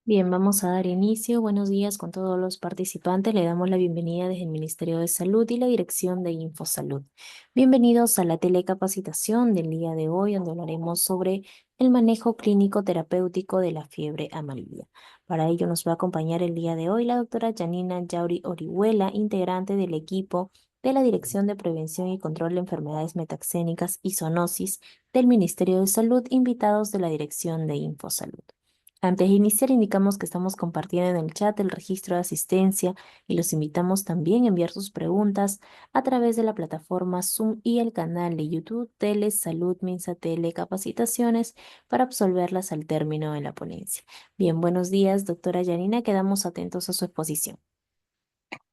Bien, vamos a dar inicio. Buenos días con todos los participantes. Le damos la bienvenida desde el Ministerio de Salud y la Dirección de InfoSalud. Bienvenidos a la telecapacitación del día de hoy, donde hablaremos sobre el manejo clínico terapéutico de la fiebre amarilla. Para ello nos va a acompañar el día de hoy la doctora Janina Yauri Orihuela, integrante del equipo de la Dirección de Prevención y Control de Enfermedades Metaxénicas y Zoonosis del Ministerio de Salud, invitados de la Dirección de InfoSalud. Antes de iniciar, indicamos que estamos compartiendo en el chat el registro de asistencia y los invitamos también a enviar sus preguntas a través de la plataforma Zoom y el canal de YouTube Telesalud Minsa Capacitaciones para absolverlas al término de la ponencia. Bien, buenos días, doctora Yanina. Quedamos atentos a su exposición.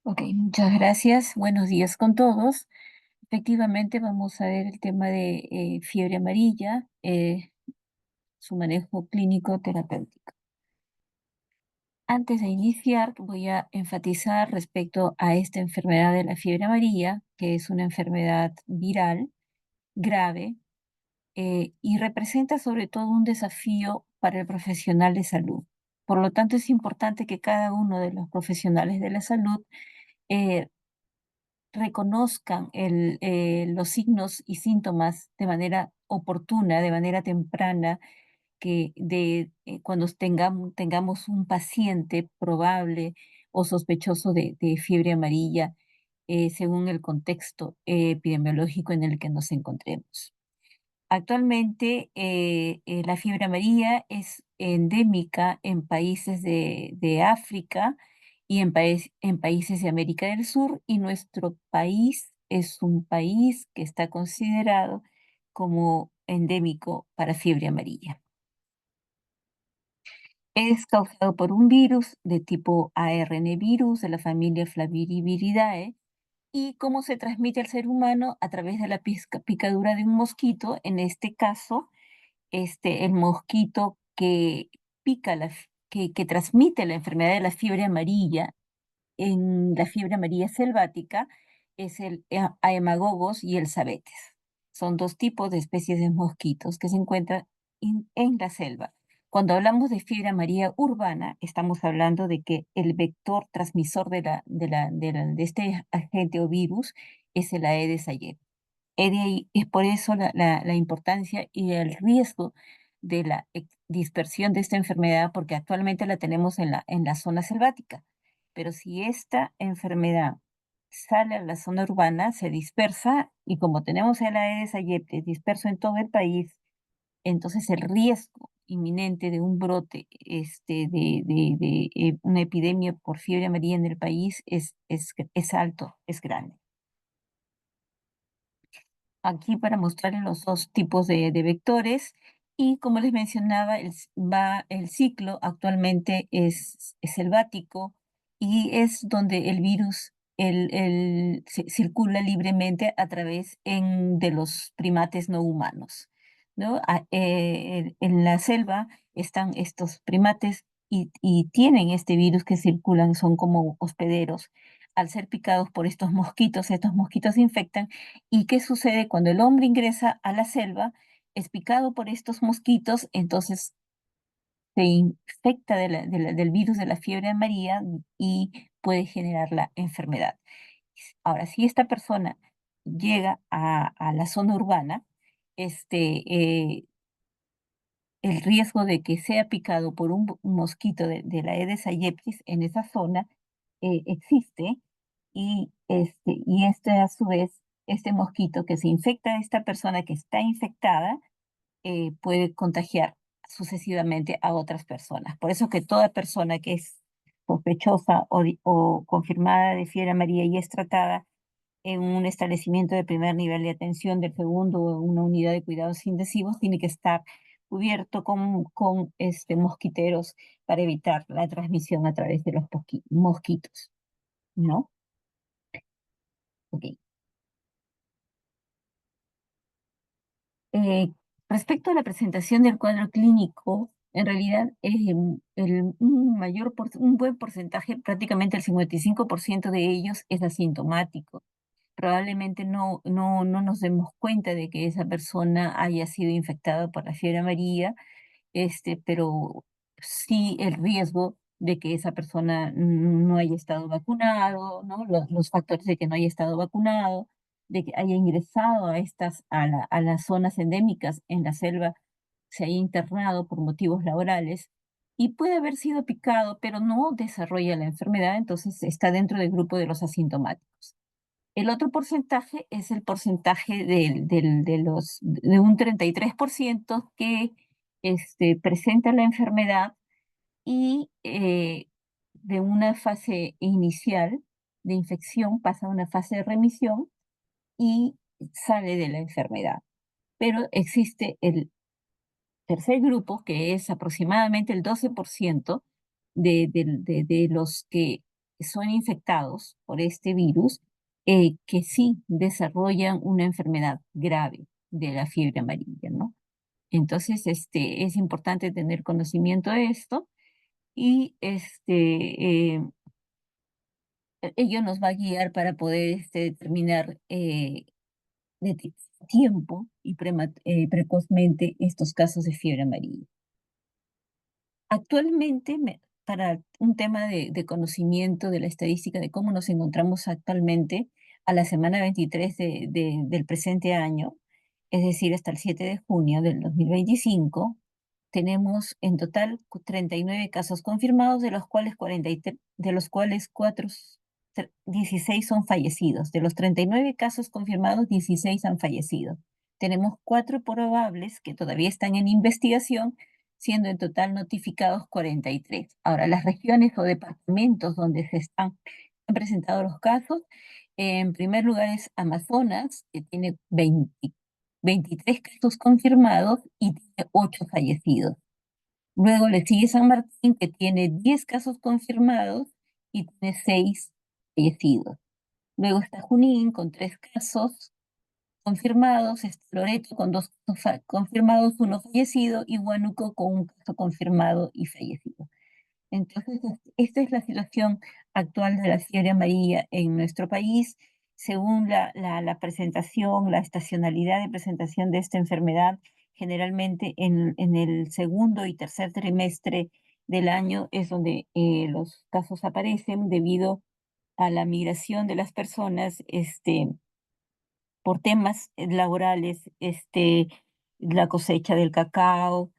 Ok, muchas gracias. Buenos días con todos. Efectivamente, vamos a ver el tema de fiebre amarilla, su manejo clínico terapéutico. Antes de iniciar, voy a enfatizar respecto a esta enfermedad de la fiebre amarilla, que es una enfermedad viral grave y representa sobre todo un desafío para el profesional de salud. Por lo tanto, es importante que cada uno de los profesionales de la salud eh, reconozcan los signos y síntomas de manera oportuna, de manera temprana, cuando tengamos un paciente probable o sospechoso de fiebre amarilla, según el contexto epidemiológico en el que nos encontremos. Actualmente, la fiebre amarilla es endémica en países de África y en países de América del Sur, y nuestro país es un país que está considerado como endémico para fiebre amarilla. Es causado por un virus de tipo ARN virus de la familia Flaviviridae. ¿Y cómo se transmite al ser humano? A través de la picadura de un mosquito, en este caso el mosquito que pica que transmite la enfermedad de la fiebre amarilla en la fiebre amarilla selvática es el Aemagogos y el Sabetes. Son dos tipos de especies de mosquitos que se encuentran en la selva. Cuando hablamos de fiebre amarilla urbana, estamos hablando de que el vector transmisor de este agente o virus es el Aedes aegypti. Es por eso la importancia y el riesgo de la dispersión de esta enfermedad, porque actualmente la tenemos en la zona selvática. Pero si esta enfermedad sale a la zona urbana, se dispersa, y como tenemos el Aedes aegypti disperso en todo el país, entonces el riesgo inminente de un brote de una epidemia por fiebre amarilla en el país es alto, es grande. Aquí para mostrarles los dos tipos de vectores, y como les mencionaba, el ciclo actualmente es selvático, y es donde el virus circula libremente a través de los primates no humanos, ¿no? En la selva están estos primates y tienen este virus que circulan, son como hospederos. Al ser picados por estos mosquitos se infectan. ¿Y qué sucede cuando el hombre ingresa a la selva, es picado por estos mosquitos? Entonces se infecta del virus de la fiebre amarilla y puede generar la enfermedad. Ahora, si esta persona llega a la zona urbana, este, eh, el riesgo de que sea picado por un mosquito de la Aedes aegypti en esa zona existe, y a su vez, este mosquito que se infecta a esta persona que está infectada puede contagiar sucesivamente a otras personas. Por eso que toda persona que es sospechosa o confirmada de fiebre amarilla y es tratada en un establecimiento de primer nivel de atención, del segundo o una unidad de cuidados intensivos, tiene que estar cubierto con mosquiteros para evitar la transmisión a través de los mosquitos, ¿no? Ok. Eh, Respecto a la presentación del cuadro clínico, en realidad un buen porcentaje, prácticamente el 55% de ellos es asintomático. Probablemente no nos demos cuenta de que esa persona haya sido infectada por la fiebre amarilla, pero sí el riesgo de que esa persona no haya estado vacunado, ¿no? Los factores de que no haya estado vacunado, de que haya ingresado a las zonas endémicas en la selva, se haya internado por motivos laborales y puede haber sido picado, pero no desarrolla la enfermedad, entonces está dentro del grupo de los asintomáticos. El otro porcentaje es el porcentaje de un 33% que presenta la enfermedad y de una fase inicial de infección pasa a una fase de remisión y sale de la enfermedad. Pero existe el tercer grupo, que es aproximadamente el 12% de los que son infectados por este virus, que sí desarrollan una enfermedad grave de la fiebre amarilla, ¿no? Entonces, es importante tener conocimiento de esto y ello nos va a guiar para poder determinar de ti- tiempo y precozmente estos casos de fiebre amarilla. Actualmente, para un tema de conocimiento de la estadística de cómo nos encontramos actualmente a la semana 23 del presente año, es decir, hasta el 7 de junio del 2025, tenemos en total 39 casos confirmados, de los cuales 43, de los cuales 16 son fallecidos. De los 39 casos confirmados, 16 han fallecido. Tenemos 4 probables que todavía están en investigación, siendo en total notificados 43. Ahora, las regiones o departamentos donde han presentado los casos, en primer lugar es Amazonas, que tiene 23 casos confirmados y tiene 8 fallecidos. Luego le sigue San Martín, que tiene 10 casos confirmados y tiene 6 fallecidos. Luego está Junín con 3 casos confirmados, está Loreto con 2 casos confirmados, 1 fallecido, y Huánuco con 1 caso confirmado y fallecido. Entonces, esta es la situación actual de la fiebre amarilla en nuestro país. Según la presentación, la estacionalidad de presentación de esta enfermedad, generalmente en el segundo y tercer trimestre del año es donde los casos aparecen debido a la migración de las personas, por temas laborales, la cosecha del cacao,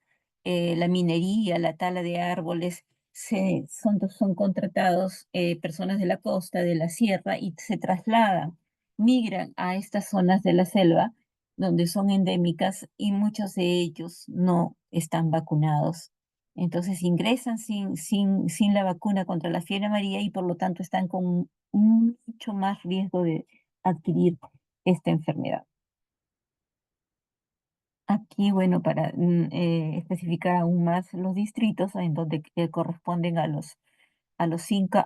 la minería, la tala de árboles, son contratados personas de la costa, de la sierra, y se trasladan, migran a estas zonas de la selva, donde son endémicas, y muchos de ellos no están vacunados. Entonces ingresan sin la vacuna contra la fiebre amarilla y por lo tanto están con mucho más riesgo de adquirir esta enfermedad. Aquí, bueno, para especificar aún más los distritos en donde corresponden a los cinco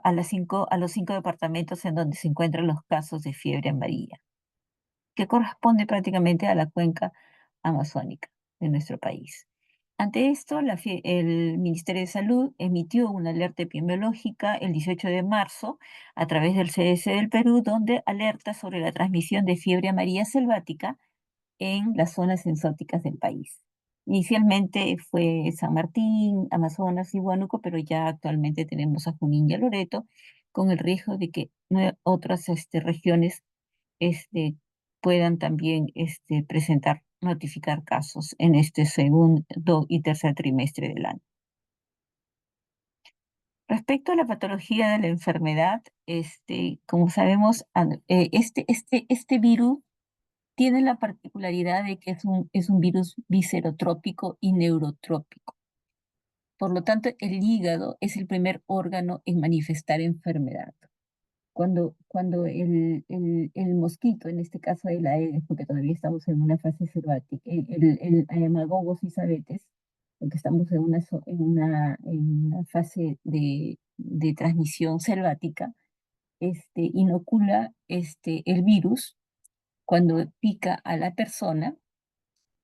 departamentos en donde se encuentran los casos de fiebre amarilla, que corresponde prácticamente a la cuenca amazónica de nuestro país. Ante esto, el Ministerio de Salud emitió una alerta epidemiológica el 18 de marzo a través del CS del Perú, donde alerta sobre la transmisión de fiebre amarilla selvática en las zonas ensóticas del país. Inicialmente fue San Martín, Amazonas y Huánuco, pero ya actualmente tenemos a Junín y a Loreto, con el riesgo de que otras regiones este, puedan también notificar casos en este segundo y tercer trimestre del año. Respecto a la patología de la enfermedad, como sabemos, este virus tiene la particularidad de que es un virus viscerotrópico y neurotrópico. Por lo tanto, el hígado es el primer órgano en manifestar enfermedad. Cuando el mosquito, en este caso el Aedes, porque todavía estamos en una fase selvática, el Aemagogos cisabetes, porque estamos en una fase de transmisión selvática, inocula el virus cuando pica a la persona,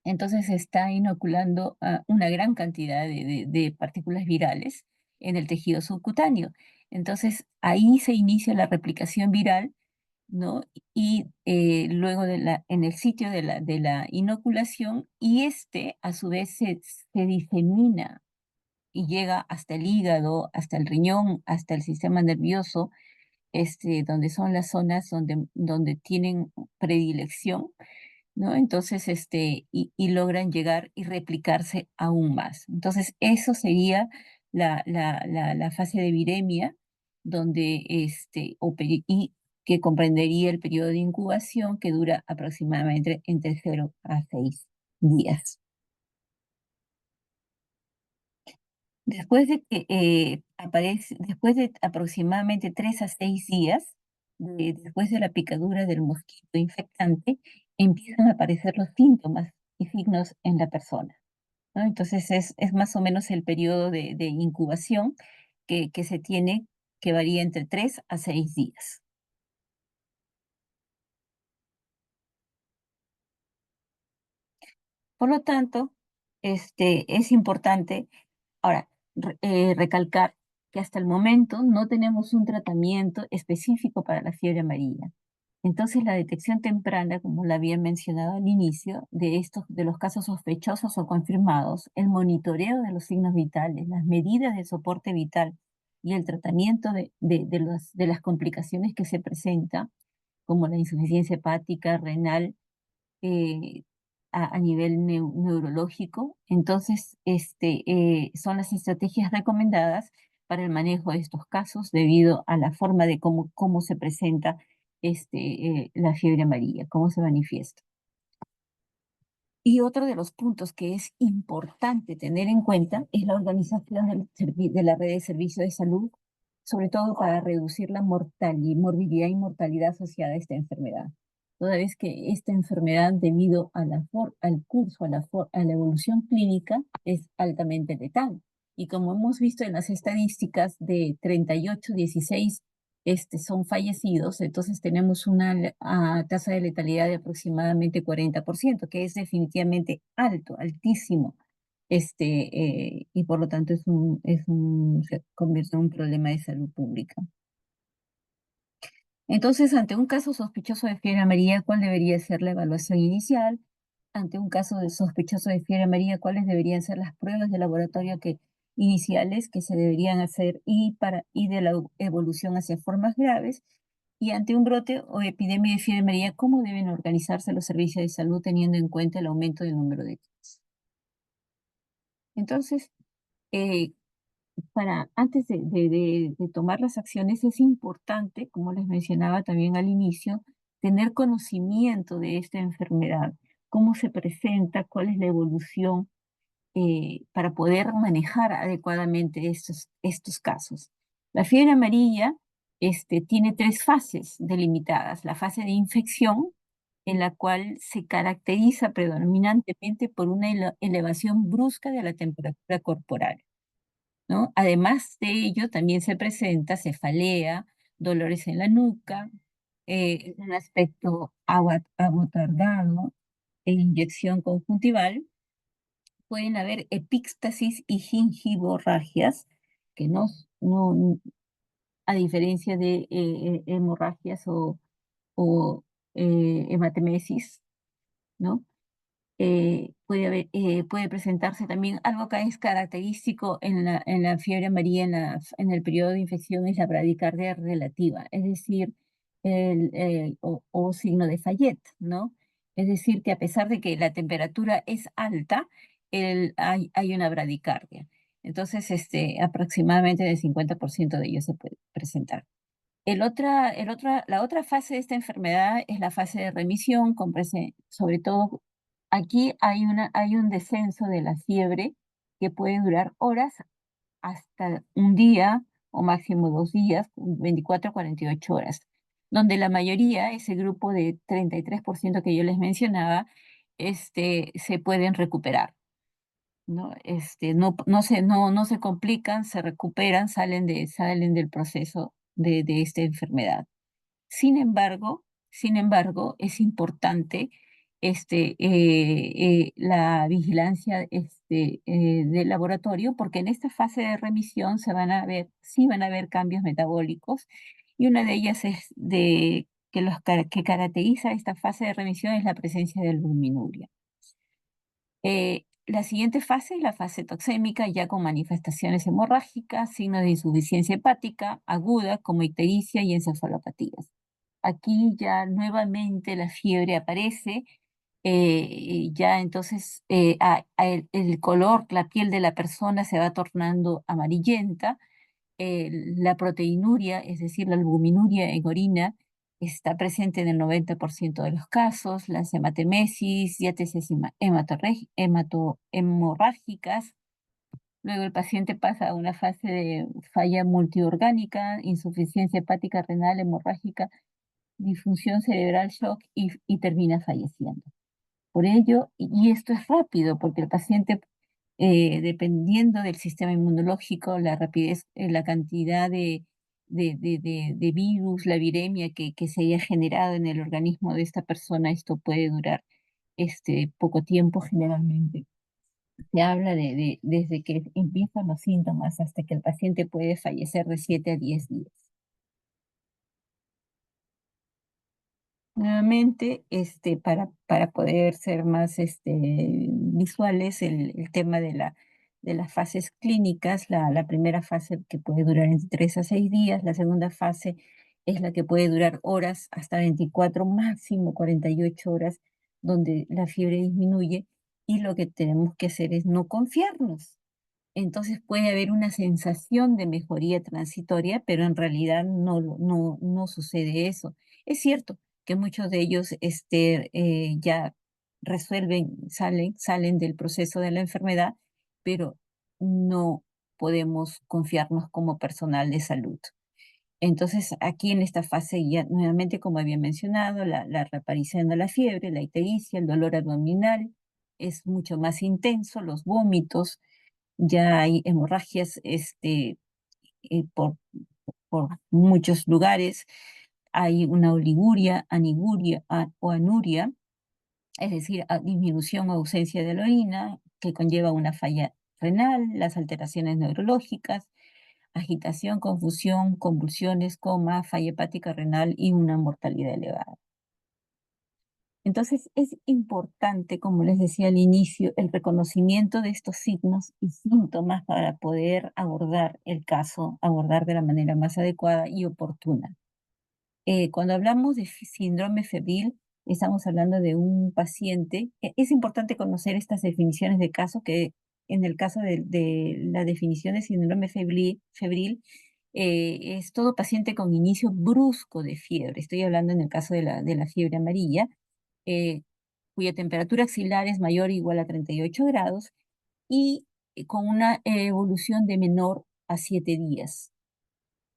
entonces está inoculando una gran cantidad de partículas virales en el tejido subcutáneo. Entonces ahí se inicia la replicación viral, ¿no? Y luego en el sitio de la inoculación, y a su vez se disemina y llega hasta el hígado, hasta el riñón, hasta el sistema nervioso, donde son las zonas donde tienen predilección, ¿no? Entonces, y logran llegar y replicarse aún más. Entonces, eso sería la fase de viremia, donde, y que comprendería el periodo de incubación que dura aproximadamente entre 0 a 6 días. Después de aproximadamente 3 a 6 días, después de la picadura del mosquito infectante, empiezan a aparecer los síntomas y signos en la persona, ¿no? Entonces es más o menos el periodo de incubación que se tiene, que varía entre 3 a 6 días. Por lo tanto, es importante ahora recalcar que hasta el momento no tenemos un tratamiento específico para la fiebre amarilla. Entonces, la detección temprana, como la había mencionado al inicio, de los casos sospechosos o confirmados, el monitoreo de los signos vitales, las medidas de soporte vital y el tratamiento de las complicaciones que se presentan, como la insuficiencia hepática, renal, eh, a nivel neurológico. Entonces, son las estrategias recomendadas para el manejo de estos casos debido a la forma de cómo se presenta la fiebre amarilla, cómo se manifiesta. Y otro de los puntos que es importante tener en cuenta es la organización de la red de servicios de salud, sobre todo para reducir la morbilidad y mortalidad asociada a esta enfermedad. Toda vez que esta enfermedad, debido a al curso, a la evolución clínica, es altamente letal. Y como hemos visto en las estadísticas de 38, 16 son fallecidos, entonces tenemos una tasa de letalidad de aproximadamente 40%, que es definitivamente alto, altísimo, y por lo tanto se convierte en un problema de salud pública. Entonces, ante un caso sospechoso de fiebre amarilla, ¿cuál debería ser la evaluación inicial? Ante un caso de sospechoso de fiebre amarilla, ¿cuáles deberían ser las pruebas de laboratorio iniciales que se deberían hacer y de la evolución hacia formas graves? Y ante un brote o epidemia de fiebre amarilla, ¿cómo deben organizarse los servicios de salud teniendo en cuenta el aumento del número de casos? Entonces, eh, antes de tomar las acciones es importante, como les mencionaba también al inicio, tener conocimiento de esta enfermedad, cómo se presenta, cuál es la evolución, para poder manejar adecuadamente estos casos. La fiebre amarilla tiene 3 fases delimitadas. La fase de infección, en la cual se caracteriza predominantemente por una elevación brusca de la temperatura corporal, ¿no? Además de ello, también se presenta cefalea, dolores en la nuca, un aspecto abotardado e inyección conjuntival. Pueden haber epíxtasis y gingivorragias, que no, a diferencia de hemorragias o hematemesis, ¿no? Puede presentarse también algo que es característico en la fiebre amarilla, en el periodo de infección, es la bradicardia relativa, es decir, o signo de Fayette, ¿no? Es decir, que a pesar de que la temperatura es alta, hay una bradicardia. Entonces, aproximadamente el 50% de ellos se puede presentar. La otra fase de esta enfermedad es la fase de remisión, sobre todo aquí hay un descenso de la fiebre que puede durar horas hasta un día o máximo 2 días, 24 a 48 horas, donde la mayoría, ese grupo de 33% que yo les mencionaba, se pueden recuperar, ¿no? No se complican, se recuperan, salen del proceso de esta enfermedad. Sin embargo, es importante la vigilancia del laboratorio, porque en esta fase de remisión sí van a haber cambios metabólicos, y una de ellas es que caracteriza esta fase de remisión es la presencia de albuminuria. La siguiente fase es la fase toxémica, ya con manifestaciones hemorrágicas, signos de insuficiencia hepática aguda como ictericia y encefalopatías. Aquí ya nuevamente la fiebre aparece, ya entonces el color, la piel de la persona se va tornando amarillenta, la proteinuria, es decir, la albuminuria en orina, está presente en el 90% de los casos, las hematemesis, diátesis hemorrágicas. Luego el paciente pasa a una fase de falla multiorgánica, insuficiencia hepática renal hemorrágica, disfunción cerebral, shock y termina falleciendo. Por ello, y esto es rápido, porque el paciente, dependiendo del sistema inmunológico, la rapidez, la cantidad de virus, la viremia que se haya generado en el organismo de esta persona, esto puede durar poco tiempo generalmente. Se habla desde que empiezan los síntomas hasta que el paciente puede fallecer de 7 a 10 días. Nuevamente, para poder ser más visuales, el tema de las fases clínicas, la primera fase que puede durar entre 3 a 6 días, la segunda fase es la que puede durar horas, hasta 24, máximo 48 horas, donde la fiebre disminuye y lo que tenemos que hacer es no confiarnos. Entonces puede haber una sensación de mejoría transitoria, pero en realidad no sucede eso. Es cierto que muchos de ellos ya resuelven, salen del proceso de la enfermedad, pero no podemos confiarnos como personal de salud. Entonces, aquí en esta fase ya nuevamente, como había mencionado, la reaparición de la fiebre, la ictericia, el dolor abdominal es mucho más intenso, los vómitos, ya hay hemorragias por, por muchos lugares, hay una oliguria, aniguria o anuria, es decir, disminución o ausencia de la orina, que conlleva una falla renal, las alteraciones neurológicas, agitación, confusión, convulsiones, coma, falla hepática renal y una mortalidad elevada. Entonces, es importante, como les decía al inicio, el reconocimiento de estos signos y síntomas para poder abordar el caso, abordar de la manera más adecuada y oportuna. Cuando hablamos de síndrome febril, estamos hablando de un paciente. Es importante conocer estas definiciones de caso, que en el caso de la definición de síndrome febril es todo paciente con inicio brusco de fiebre. Estoy hablando en el caso de la fiebre amarilla, eh, cuya temperatura axilar es mayor o igual a 38 grados y con una evolución de menor a 7 días,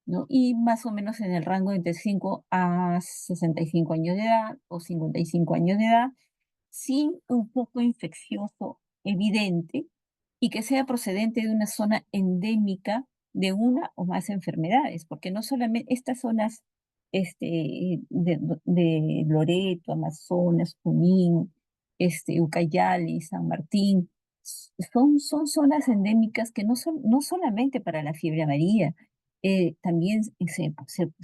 ¿no? Y más o menos en el rango entre 5 a 65 años de edad o 55 años de edad, sin un foco infeccioso evidente y que sea procedente de una zona endémica de una o más enfermedades, porque no solamente estas zonas de Loreto, Amazonas, Junín, Ucayali, San Martín, son zonas endémicas que no solamente para la fiebre amarilla, también se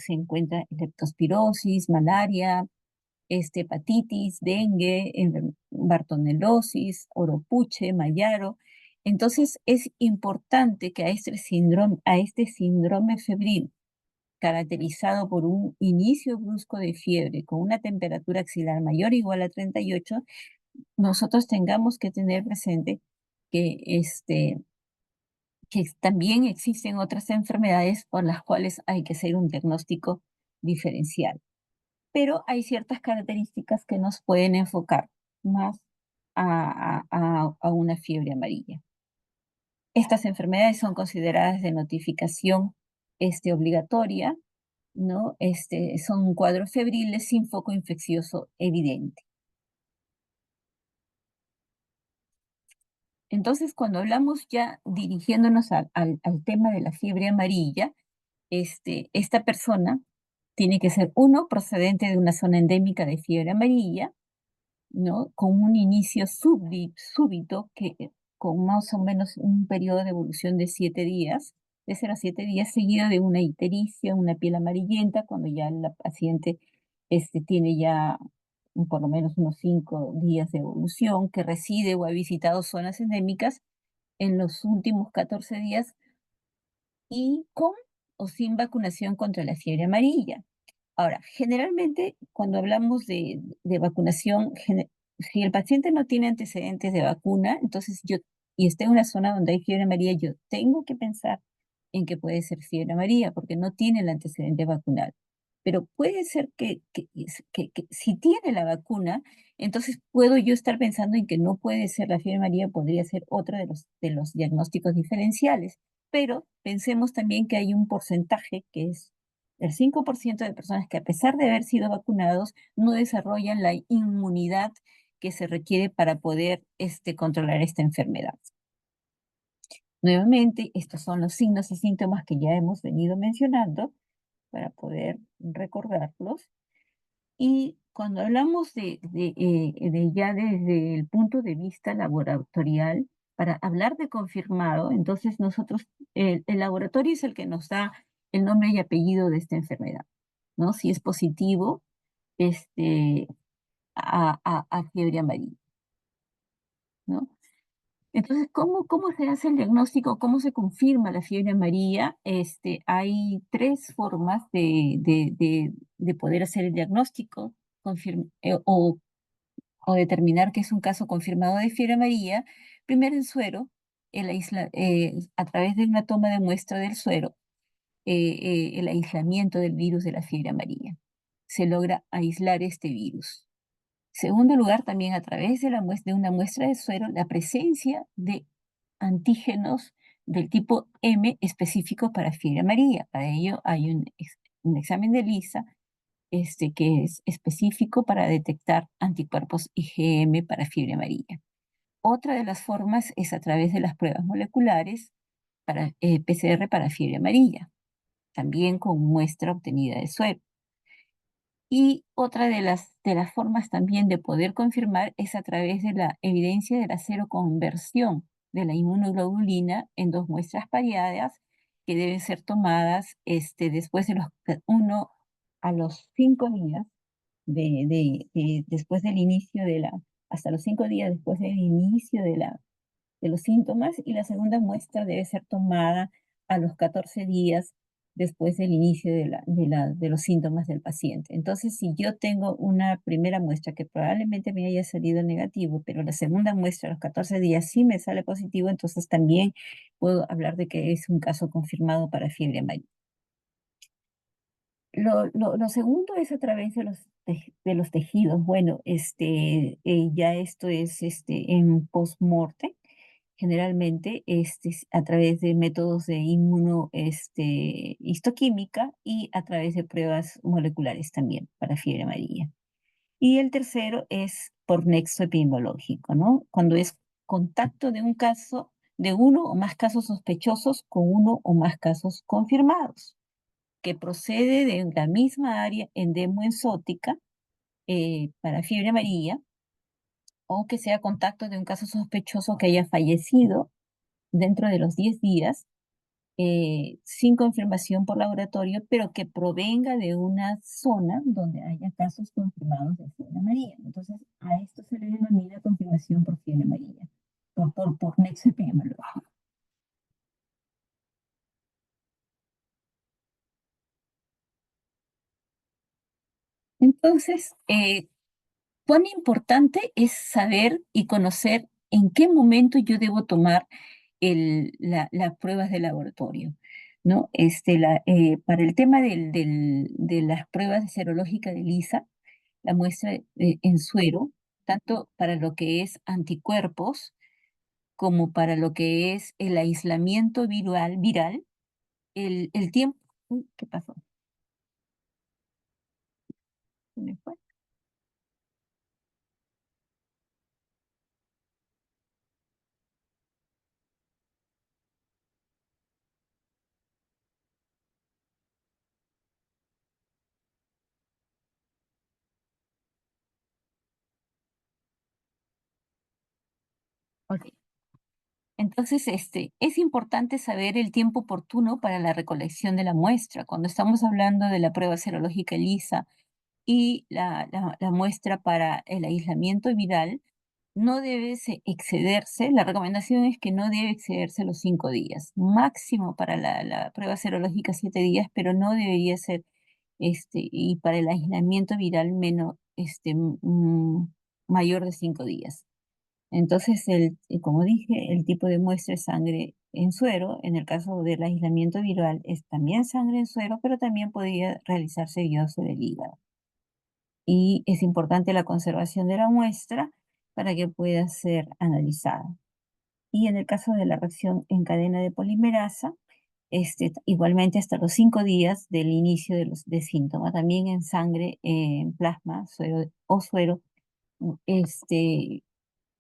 encuentra leptospirosis, malaria, hepatitis, dengue, bartonelosis, oropuche, mayaro. Entonces es importante que a este síndrome febril, caracterizado por un inicio brusco de fiebre con una temperatura axilar mayor o igual a 38, nosotros tengamos que tener presente que, que también existen otras enfermedades por las cuales hay que hacer un diagnóstico diferencial, pero hay ciertas características que nos pueden enfocar más a una fiebre amarilla. Estas enfermedades son consideradas de notificación obligatoria, ¿no? Son cuadros febriles sin foco infeccioso evidente. Entonces, cuando hablamos ya dirigiéndonos al tema de la fiebre amarilla, esta persona tiene que ser, uno, procedente de una zona endémica de fiebre amarilla, ¿no? Con un inicio súbito, con más o menos un periodo de evolución de 7 días, de 0 a 7 días, seguido de una ictericia, una piel amarillenta, cuando ya la paciente tiene ya por lo menos unos 5 días de evolución, que reside o ha visitado zonas endémicas en los últimos 14 días y con o sin vacunación contra la fiebre amarilla. Ahora, generalmente cuando hablamos de vacunación, si el paciente no tiene antecedentes de vacuna, entonces y está en una zona donde hay fiebre amarilla, yo tengo que pensar en que puede ser fiebre amarilla porque no tiene el antecedente vacunal. Pero puede ser que si tiene la vacuna, entonces puedo yo estar pensando en que no puede ser la fiebre amarilla, podría ser otro de los diagnósticos diferenciales. Pero pensemos también que hay un porcentaje que es el 5% de personas que a pesar de haber sido vacunados no desarrollan la inmunidad que se requiere para poder controlar esta enfermedad. Nuevamente, estos son los signos y síntomas que ya hemos venido mencionando para poder recordarlos. Y cuando hablamos de ya desde el punto de vista laboratorial, para hablar de confirmado, entonces nosotros, el laboratorio es el que nos da el nombre y apellido de esta enfermedad, ¿no? Si es positivo, este, a fiebre amarilla, ¿no? Entonces, ¿cómo se hace el diagnóstico? ¿Cómo se confirma la fiebre amarilla? Hay tres formas de poder hacer el diagnóstico o determinar que es un caso confirmado de fiebre amarilla. Primero, el suero, a través de una toma de muestra del suero, el aislamiento del virus de la fiebre amarilla. Se logra aislar este virus. Segundo lugar, también a través de una muestra de suero, la presencia de antígenos del tipo M específico para fiebre amarilla. Para ello hay un examen de ELISA que es específico para detectar anticuerpos IgM para fiebre amarilla. Otra de las formas es a través de las pruebas moleculares para PCR para fiebre amarilla, también con muestra obtenida de suero. Y otra de las formas también de poder confirmar es a través de la evidencia de la seroconversión de la inmunoglobulina en dos muestras pareadas que deben ser tomadas después de a los 5 días después del inicio hasta los 5 días después del inicio de los síntomas, y la segunda muestra debe ser tomada a los 14 días después del inicio de los síntomas del paciente. Entonces, si yo tengo una primera muestra que probablemente me haya salido negativo, pero la segunda muestra a los 14 días sí me sale positivo, entonces también puedo hablar de que es un caso confirmado para fiebre amarilla. Lo segundo es a través de los tejidos. Bueno, ya esto es en post-mortem, generalmente a través de métodos de histoquímica y a través de pruebas moleculares también para fiebre amarilla. Y el tercero es por nexo epidemiológico, ¿no? Cuando es contacto de un caso, de uno o más casos sospechosos con uno o más casos confirmados que procede de la misma área endemoexótica para fiebre amarilla, o que sea contacto de un caso sospechoso que haya fallecido dentro de los 10 días, sin confirmación por laboratorio, pero que provenga de una zona donde haya casos confirmados de fiebre amarilla. Entonces, a esto se le denomina confirmación por fiebre amarilla, por nexo epidemiológico. Entonces, cuán importante es saber y conocer en qué momento yo debo tomar las pruebas de laboratorio, ¿no? Para el tema de las pruebas serológicas de ELISA, la muestra en suero, tanto para lo que es anticuerpos como para lo que es el aislamiento viral, el tiempo. Uy, ¿qué pasó? ¿Se me fue? Ok. Entonces, es importante saber el tiempo oportuno para la recolección de la muestra. Cuando estamos hablando de la prueba serológica ELISA y la muestra para el aislamiento viral no debe excederse, la recomendación es que no debe excederse los 5 días, máximo para la prueba serológica 7 días, pero no debería ser, y para el aislamiento viral menos, mayor de 5 días. Entonces, como dije, el tipo de muestra es sangre en suero. En el caso del aislamiento viral es también sangre en suero, pero también podría realizarse biopsia del hígado. Y es importante la conservación de la muestra para que pueda ser analizada. Y en el caso de la reacción en cadena de polimerasa, igualmente hasta los 5 días del inicio de síntomas, también en sangre, en plasma, suero o suero, este,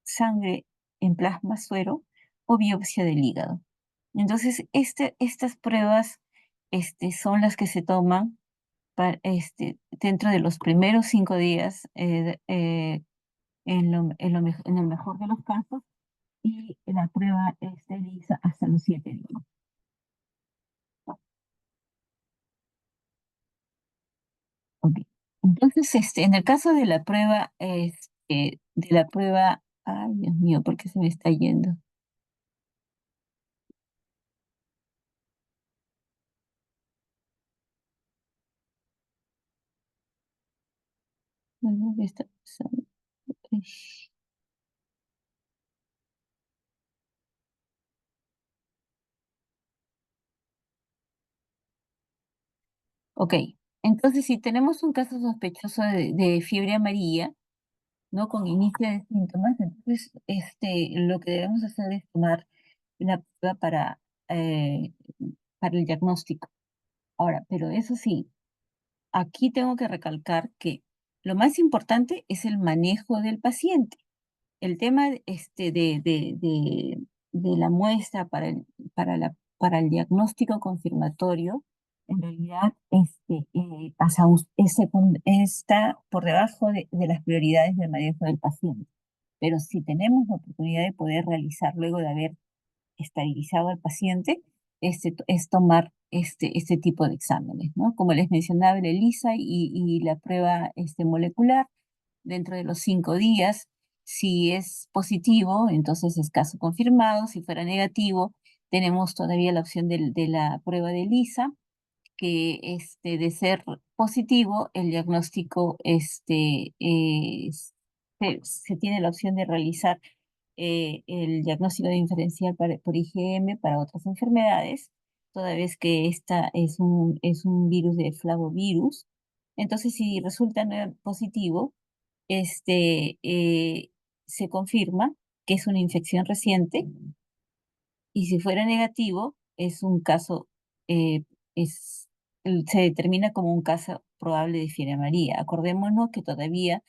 sangre en plasma, suero o biopsia del hígado. Entonces, estas pruebas, son las que se toman dentro de los primeros 5 días, en el mejor de los casos, y la prueba ELISA hasta los 7 días. Ok. Entonces, en el caso de la prueba, ay, Dios mío, ¿por qué se me está yendo? Bueno, ish. Ok, entonces si tenemos un caso sospechoso de fiebre amarilla, ¿no? Con inicio de síntomas, entonces lo que debemos hacer es tomar la prueba para el diagnóstico. Ahora, pero eso sí, aquí tengo que recalcar que lo más importante es el manejo del paciente. El tema de la muestra para el diagnóstico confirmatorio, en realidad está por debajo de las prioridades del manejo del paciente. Pero si tenemos la oportunidad de poder realizar luego de haber estabilizado al paciente, es tomar este tipo de exámenes, ¿no? Como les mencionaba, el ELISA y la prueba molecular dentro de los 5 días. Si es positivo, entonces es caso confirmado. Si fuera negativo, tenemos todavía la opción de la prueba de ELISA, que de ser positivo, el diagnóstico se tiene la opción de realizar el diagnóstico diferencial por IgM para otras enfermedades, toda vez que esta es un virus de flavovirus. Entonces, si resulta positivo, se confirma que es una infección reciente, y si fuera negativo, es un caso, es, se determina como un caso probable de fiebre amarilla. Acordémonos que todavía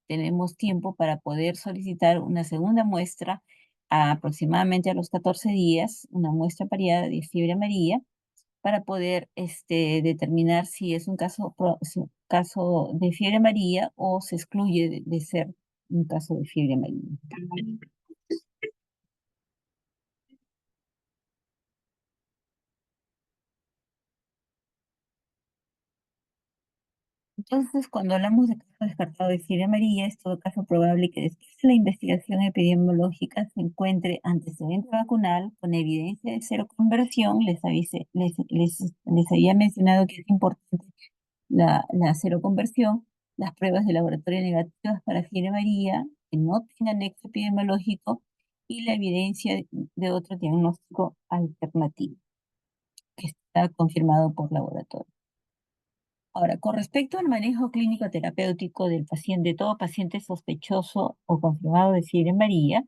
tenemos tiempo para poder solicitar una segunda muestra aproximadamente a los 14 días, una muestra pareada de fiebre amarilla, para poder determinar si es un si un caso de fiebre amarilla o se excluye de ser un caso de fiebre amarilla. Entonces, cuando hablamos de caso descartado de fiebre amarilla, es todo caso probable que después de la investigación epidemiológica se encuentre antecedente vacunal con evidencia de seroconversión. Les había mencionado que es importante la seroconversión, las pruebas de laboratorio negativas para fiebre amarilla que no tengan nexo epidemiológico y la evidencia de otro diagnóstico alternativo que está confirmado por laboratorio. Ahora, con respecto al manejo clínico terapéutico del paciente, de todo paciente sospechoso o confirmado de fiebre amarilla,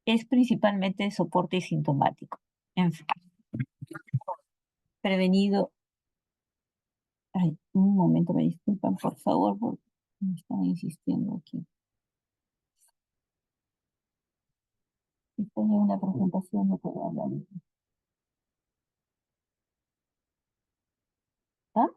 es principalmente de soporte sintomático. En fin, prevenido. Ay, un momento, me disculpan, por favor, porque me están insistiendo aquí. Estoy en una presentación, no puedo hablar. ¿Ah?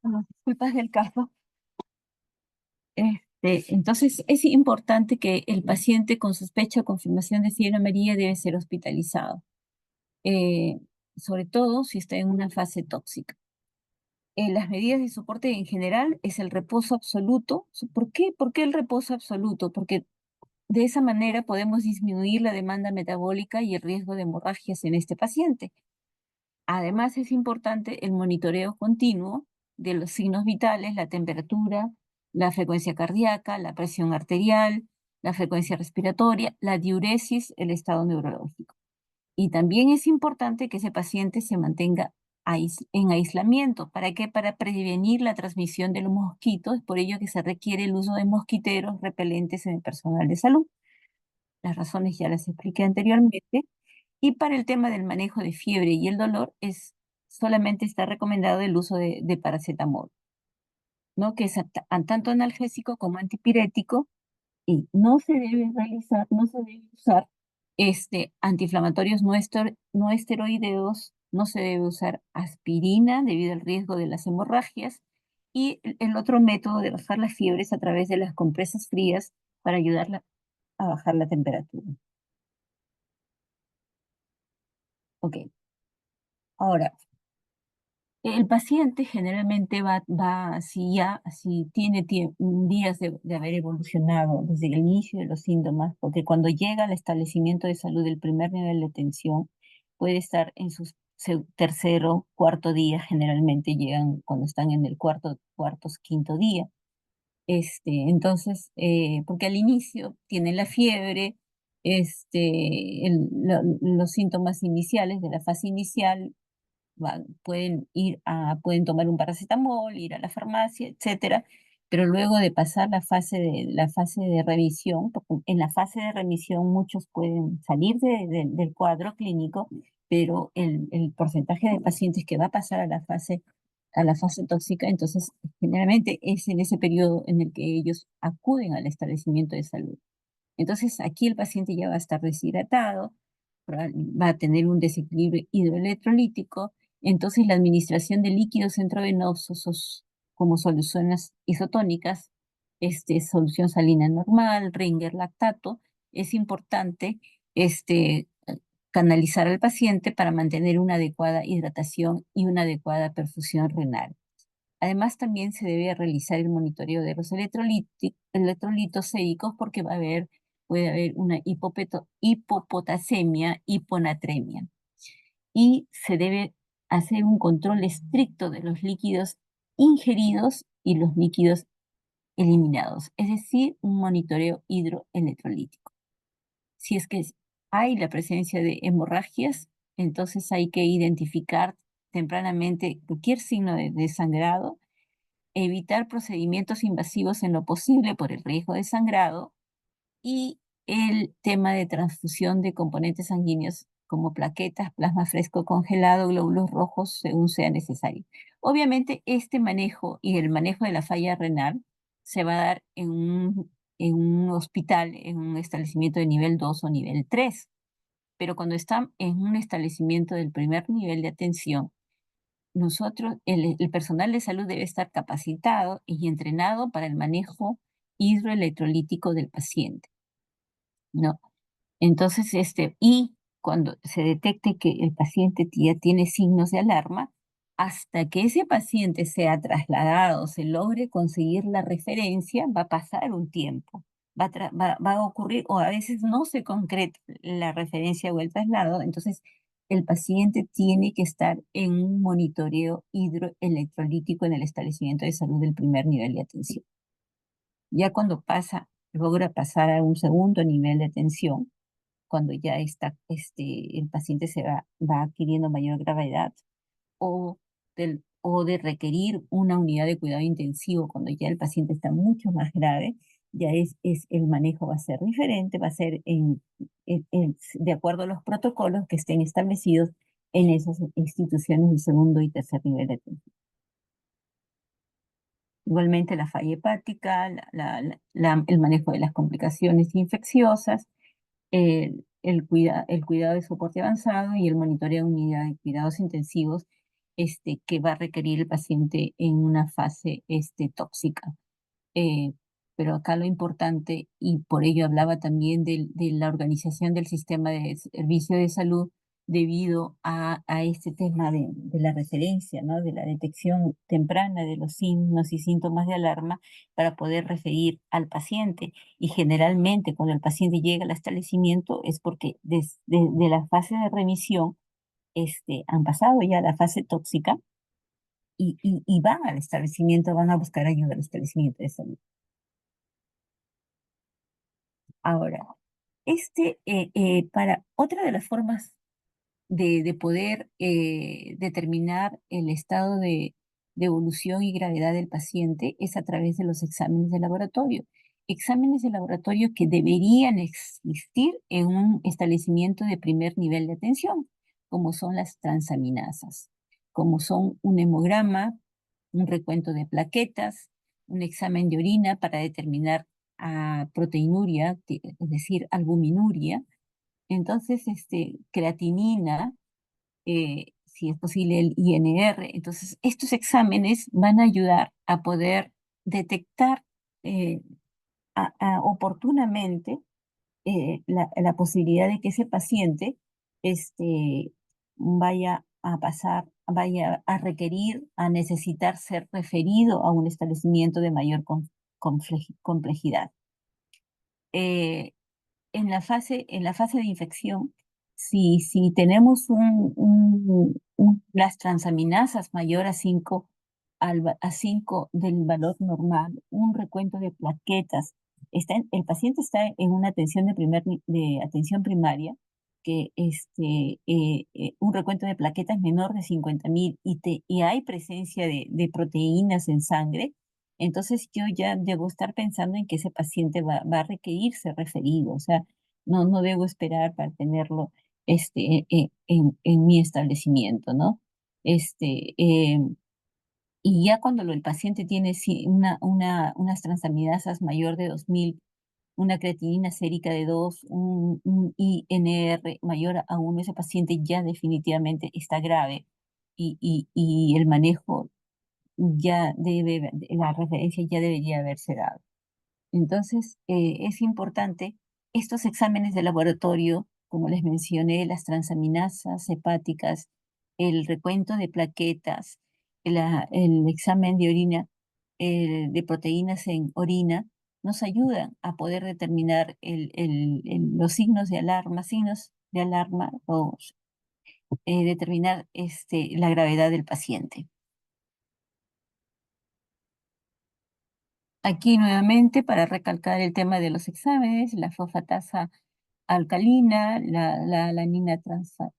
Disculpas del caso. Entonces, es importante que el paciente con sospecha o confirmación de fiebre amarilla debe ser hospitalizado, eh, sobre todo si está en una fase tóxica. Las medidas de soporte en general es el reposo absoluto. ¿Por qué? ¿Por qué el reposo absoluto? Porque de esa manera podemos disminuir la demanda metabólica y el riesgo de hemorragias en este paciente. Además, es importante el monitoreo continuo de los signos vitales, la temperatura, la frecuencia cardíaca, la presión arterial, la frecuencia respiratoria, la diuresis, el estado neurológico. Y también es importante que ese paciente se mantenga en aislamiento. ¿Para qué? Para prevenir la transmisión de los mosquitos. Por ello que se requiere el uso de mosquiteros repelentes en el personal de salud. Las razones ya las expliqué anteriormente. Y para el tema del manejo de fiebre y el dolor, solamente está recomendado el uso de paracetamol, ¿no? Que es tanto analgésico como antipirético, y no se debe realizar, no se debe usar antiinflamatorios no esteroideos, no se debe usar aspirina debido al riesgo de las hemorragias, y el otro método de bajar la fiebre es a través de las compresas frías para ayudarla a bajar la temperatura. Ok, ahora, el paciente generalmente si tiene días de haber evolucionado desde el inicio de los síntomas, porque cuando llega al establecimiento de salud del primer nivel de atención, puede estar en su tercero, cuarto día, generalmente llegan cuando están en el quinto día. Entonces, porque al inicio tienen la fiebre, los síntomas iniciales de la fase inicial pueden tomar un paracetamol, ir a la farmacia, etcétera, pero luego de pasar la fase de revisión, porque en la fase de remisión muchos pueden salir del cuadro clínico, pero el porcentaje de pacientes que va a pasar a la fase tóxica, entonces generalmente es en ese periodo en el que ellos acuden al establecimiento de salud. Entonces, aquí el paciente ya va a estar deshidratado, va a tener un desequilibrio hidroelectrolítico. Entonces, la administración de líquidos intravenosos como soluciones isotónicas, solución salina normal, Ringer lactato, es importante canalizar al paciente para mantener una adecuada hidratación y una adecuada perfusión renal. Además, también se debe realizar el monitoreo de los electrolitos séricos porque puede haber una hipopotasemia, hiponatremia. Y se debe hacer un control estricto de los líquidos ingeridos y los líquidos eliminados, es decir, un monitoreo hidroelectrolítico. Si es que hay la presencia de hemorragias, entonces hay que identificar tempranamente cualquier signo de sangrado, evitar procedimientos invasivos en lo posible por el riesgo de sangrado, y el tema de transfusión de componentes sanguíneos como plaquetas, plasma fresco congelado, glóbulos rojos, según sea necesario. Obviamente, este manejo y el manejo de la falla renal se va a dar en un hospital, en un establecimiento de nivel 2 o nivel 3, pero cuando están en un establecimiento del primer nivel de atención, el personal de salud debe estar capacitado y entrenado para el manejo hidroelectrolítico del paciente, ¿no? Entonces, y cuando se detecte que el paciente ya tiene signos de alarma, hasta que ese paciente sea trasladado, se logre conseguir la referencia, va a pasar un tiempo. Va a ocurrir, o a veces no se concreta la referencia o el traslado, entonces el paciente tiene que estar en un monitoreo hidroelectrolítico en el establecimiento de salud del primer nivel de atención. Ya cuando logra pasar a un segundo nivel de atención, cuando ya el paciente va adquiriendo mayor gravedad, o de requerir una unidad de cuidado intensivo cuando ya el paciente está mucho más grave, ya el manejo va a ser diferente, va a ser de acuerdo a los protocolos que estén establecidos en esas instituciones de segundo y tercer nivel de atención. Igualmente la falla hepática, el manejo de las complicaciones infecciosas, el cuidado de soporte avanzado y el monitoreo de unidad de cuidados intensivos que va a requerir el paciente en una fase tóxica. Eh, pero acá lo importante, y por ello hablaba también de la organización del sistema de servicio de salud debido a este tema de la referencia, ¿no? De la detección temprana de los signos y síntomas de alarma para poder referir al paciente. Y generalmente cuando el paciente llega al establecimiento es porque desde de la fase de remisión han pasado ya a la fase tóxica y van al establecimiento, van a buscar ayuda al establecimiento de salud. Ahora, para otra de las formas de poder determinar el estado de evolución y gravedad del paciente es a través de los exámenes de laboratorio. Exámenes de laboratorio que deberían existir en un establecimiento de primer nivel de atención, como son las transaminasas, como son un hemograma, un recuento de plaquetas, un examen de orina para determinar proteinuria, es decir, albuminuria. Entonces, creatinina, si es posible el INR. Entonces, estos exámenes van a ayudar a poder detectar eh, oportunamente la posibilidad de que ese paciente vaya a pasar, vaya a requerir, a necesitar ser referido a un establecimiento de mayor complejidad. Eh, en la fase de infección, si tenemos las transaminasas mayor a 5 a 5 del valor normal, un recuento de plaquetas, el paciente está en una atención de atención primaria, que un recuento de plaquetas menor de 50.000 y hay presencia de proteínas en sangre. Entonces yo ya debo estar pensando en que ese paciente va a requerir ser referido, o sea, no debo esperar para tenerlo en mi establecimiento, ¿no? Este, eh, y ya cuando el paciente tiene unas transaminasas mayor de 2.000, una creatinina sérica de 2, un INR mayor a 1, ese paciente ya definitivamente está grave y el manejo la referencia ya debería haberse dado. Entonces, es importante estos exámenes de laboratorio, como les mencioné, las transaminasas hepáticas, el recuento de plaquetas, el examen de orina, de proteínas en orina, nos ayudan a poder determinar los signos de alarma o determinar la gravedad del paciente. Aquí nuevamente para recalcar el tema de los exámenes, la fosfatasa alcalina, la alanina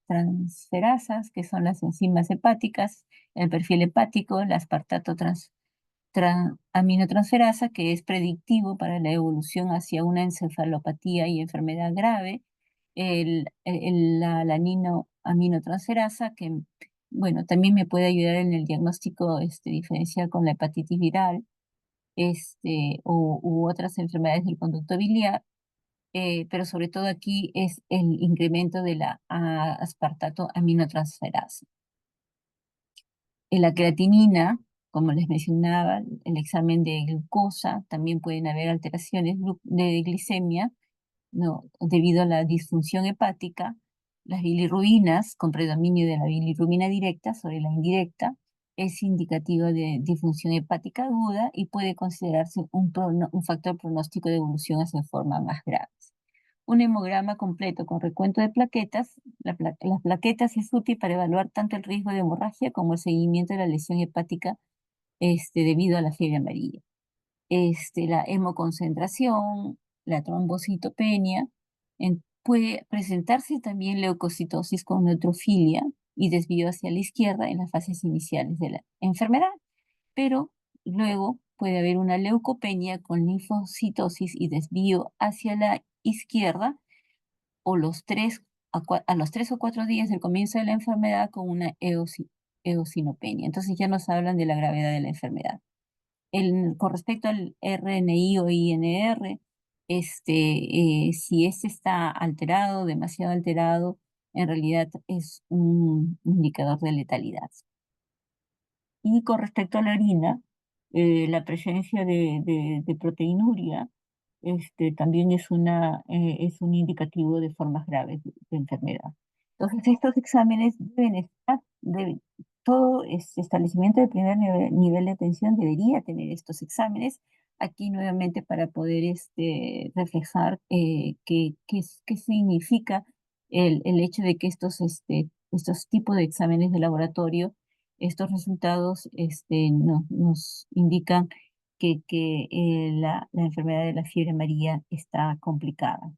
transferasas, que son las enzimas hepáticas, el perfil hepático, la aspartato aminotransferasa, que es predictivo para la evolución hacia una encefalopatía y enfermedad grave, la alanino aminotransferasa, que bueno, también me puede ayudar en el diagnóstico diferencial con la hepatitis viral, u otras enfermedades del conducto biliar, pero sobre todo aquí es el incremento de la aspartato aminotransferasa. En la creatinina, como les mencionaba, el examen de glucosa, también pueden haber alteraciones de glicemia, ¿no? Debido a la disfunción hepática, las bilirrubinas, con predominio de la bilirrubina directa sobre la indirecta, es indicativo de disfunción hepática aguda y puede considerarse un factor pronóstico de evolución hacia formas más graves. Un hemograma completo con recuento de plaquetas. Las plaquetas es útil para evaluar tanto el riesgo de hemorragia como el seguimiento de la lesión hepática debido a la fiebre amarilla. La hemoconcentración, la trombocitopenia, puede presentarse también leucocitosis con neutrofilia y desvío hacia la izquierda en las fases iniciales de la enfermedad, pero luego puede haber una leucopenia con linfocitosis y desvío hacia la izquierda o a los 3 o 4 días del comienzo de la enfermedad con una eosinopenia. Entonces ya nos hablan de la gravedad de la enfermedad. Con respecto al RNI o INR, si este está alterado, demasiado alterado, en realidad es un indicador de letalidad. Y con respecto a la orina, la presencia de proteinuria también es un indicativo de formas graves de enfermedad. Entonces, estos exámenes deben estar, todo este establecimiento de primer nivel de atención debería tener estos exámenes aquí nuevamente para poder reflejar qué significa el hecho de que estos tipos de exámenes de laboratorio, estos resultados nos indican que la enfermedad de la fiebre amarilla está complicada.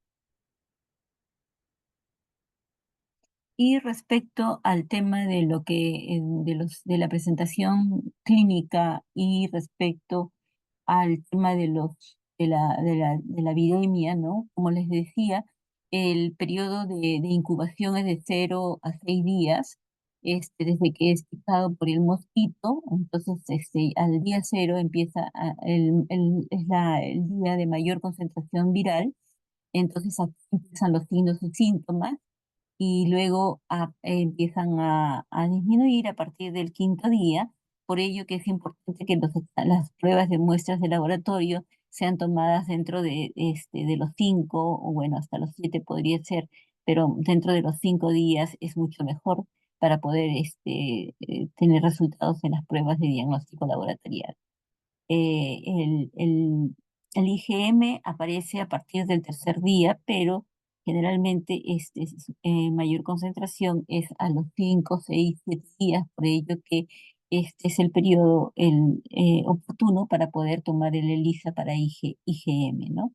Y respecto al tema de lo que de la presentación clínica y respecto al tema de la viremia, ¿no? Como les decía, el periodo de incubación es de 0 a 6 días, desde que es picado por el mosquito. Entonces al día 0 es el día de mayor concentración viral. Entonces aquí empiezan los signos y síntomas y luego empiezan a disminuir a partir del quinto día. Por ello que es importante que las pruebas de muestras de laboratorio sean tomadas dentro de los 5, o bueno, hasta los 7 podría ser, pero dentro de los 5 días es mucho mejor para poder tener resultados en las pruebas de diagnóstico laboratorial. eh, el, el, el IgM aparece a partir del tercer día, pero generalmente mayor concentración es a los 5, 6, 7 días, por ello que este es el periodo oportuno para poder tomar el ELISA para IgM, ¿no?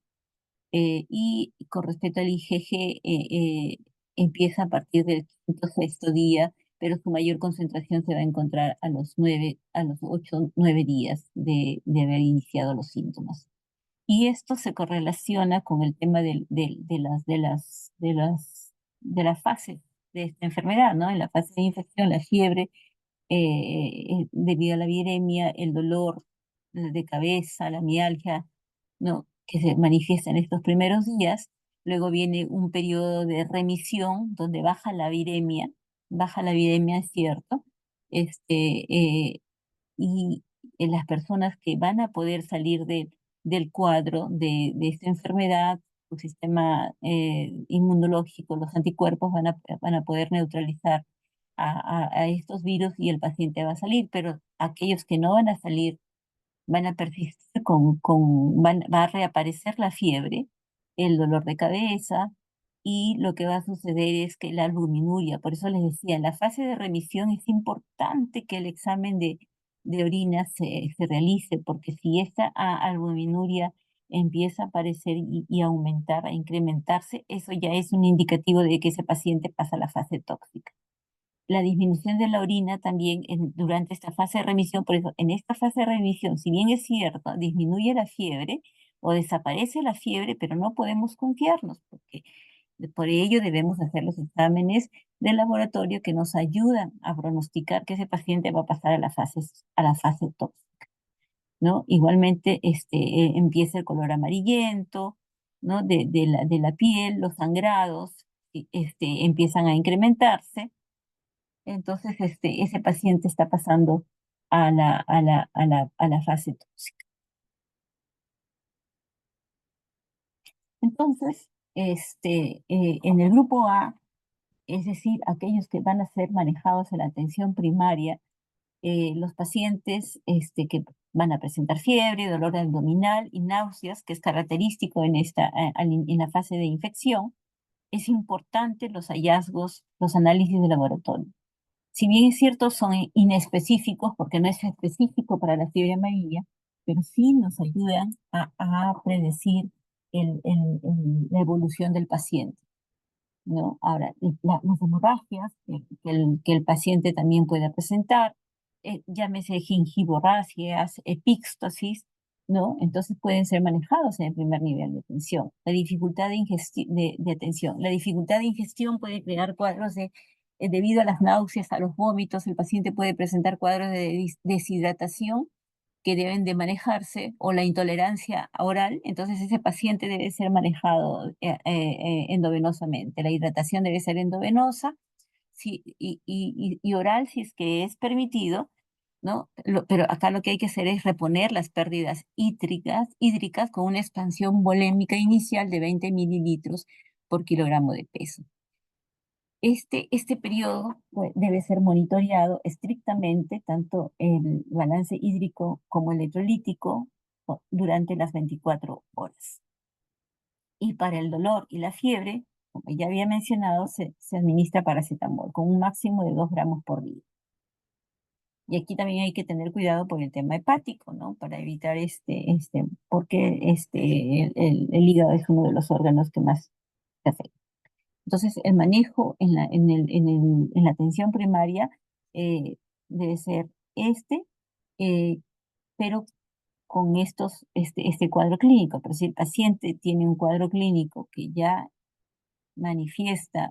Y con respecto al IgG, empieza a partir del quinto sexto día, pero su mayor concentración se va a encontrar a los 8, 9 días de haber iniciado los síntomas. Y esto se correlaciona con el tema de las fases de esta enfermedad, ¿no? En la fase de infección, la fiebre, debido a la viremia, el dolor de cabeza, la mialgia, ¿no? Que se manifiesta en estos primeros días. Luego viene un periodo de remisión donde baja la viremia, es cierto, y las personas que van a poder salir del cuadro de esta enfermedad, su sistema inmunológico, los anticuerpos van a poder neutralizar a estos virus y el paciente va a salir, pero aquellos que no van a salir van a persistir va a reaparecer la fiebre, el dolor de cabeza, y lo que va a suceder es que la albuminuria, por eso les decía, en la fase de remisión es importante que el examen de orina se realice, porque si esta albuminuria empieza a aparecer y a aumentar, a incrementarse, eso ya es un indicativo de que ese paciente pasa a la fase tóxica. La disminución de la orina también durante esta fase de remisión. Por eso, en esta fase de remisión, si bien es cierto, disminuye la fiebre o desaparece la fiebre, pero no podemos confiarnos, porque por ello debemos hacer los exámenes de laboratorio que nos ayudan a pronosticar que ese paciente va a pasar a la fase tóxica, ¿no? Igualmente, empieza el color amarillento, ¿no? De la piel, los sangrados, empiezan a incrementarse. Entonces, ese paciente está pasando a la fase tóxica. Entonces, en el grupo A, es decir, aquellos que van a ser manejados en la atención primaria, los pacientes que van a presentar fiebre, dolor abdominal y náuseas, que es característico en la fase de infección, es importante los hallazgos, los análisis de laboratorio. Si bien es cierto, son inespecíficos porque no es específico para la fiebre amarilla, pero sí nos ayudan a predecir la evolución del paciente, ¿no? Ahora, las hemorragias que el paciente también puede presentar, llámese gingivorragias, epíxtosis, ¿no? Entonces pueden ser manejados en el primer nivel de atención. La dificultad de atención. La dificultad de ingestión puede crear cuadros debido a las náuseas, a los vómitos, el paciente puede presentar cuadros de deshidratación que deben de manejarse, o la intolerancia oral. Entonces ese paciente debe ser manejado endovenosamente. La hidratación debe ser endovenosa y oral si es que es permitido, ¿no? Pero acá lo que hay que hacer es reponer las pérdidas hídricas con una expansión volémica inicial de 20 mililitros por kilogramo de peso. Este periodo debe ser monitoreado estrictamente, tanto el balance hídrico como electrolítico, durante las 24 horas. Y para el dolor y la fiebre, como ya había mencionado, se administra paracetamol con un máximo de 2 gramos por día. Y aquí también hay que tener cuidado por el tema hepático, ¿no? Para evitar porque el hígado es uno de los órganos que más se afecta. Entonces, el manejo en la atención primaria eh, debe ser este, eh, pero con este cuadro clínico. Pero si el paciente tiene un cuadro clínico que ya manifiesta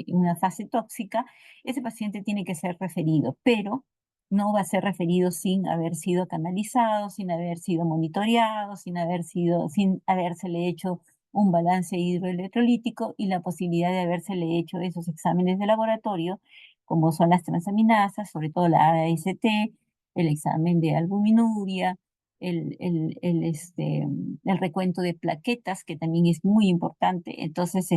una fase tóxica, ese paciente tiene que ser referido, pero no va a ser referido sin haber sido canalizado, sin haber sido monitoreado, sin habérsele hecho un balance hidroelectrolítico y la posibilidad de habérsele hecho esos exámenes de laboratorio, como son las transaminasas, sobre todo la AST, el examen de albuminuria, el recuento de plaquetas, que también es muy importante. Entonces,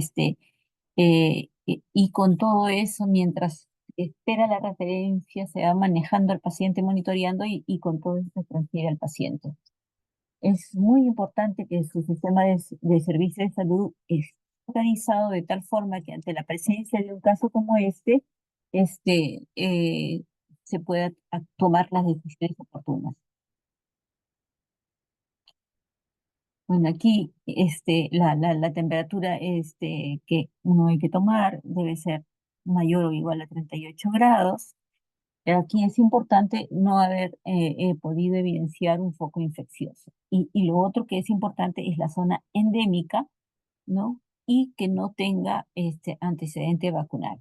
y con todo eso, mientras espera la referencia, se va manejando al paciente, monitoreando y con todo eso se transfiere al paciente. Es muy importante que su sistema de servicio de salud esté organizado de tal forma que ante la presencia de un caso como este, eh, se pueda tomar las decisiones oportunas. Bueno, aquí la temperatura que uno hay que tomar debe ser mayor o igual a 38 grados. Pero aquí es importante no haber podido evidenciar un foco infeccioso. Y lo otro que es importante es la zona endémica, ¿no? Y que no tenga este antecedente vacunal,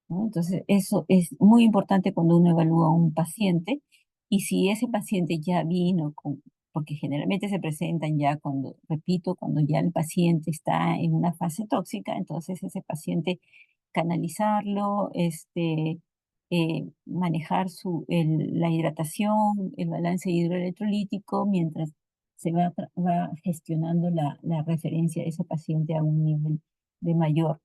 ¿no? Entonces, eso es muy importante cuando uno evalúa a un paciente. Y si ese paciente ya vino porque generalmente se presentan ya cuando, repito, cuando ya el paciente está en una fase tóxica, entonces ese paciente canalizarlo, manejar la hidratación, el balance hidroelectrolítico, mientras va gestionando la referencia de ese paciente a un nivel de mayor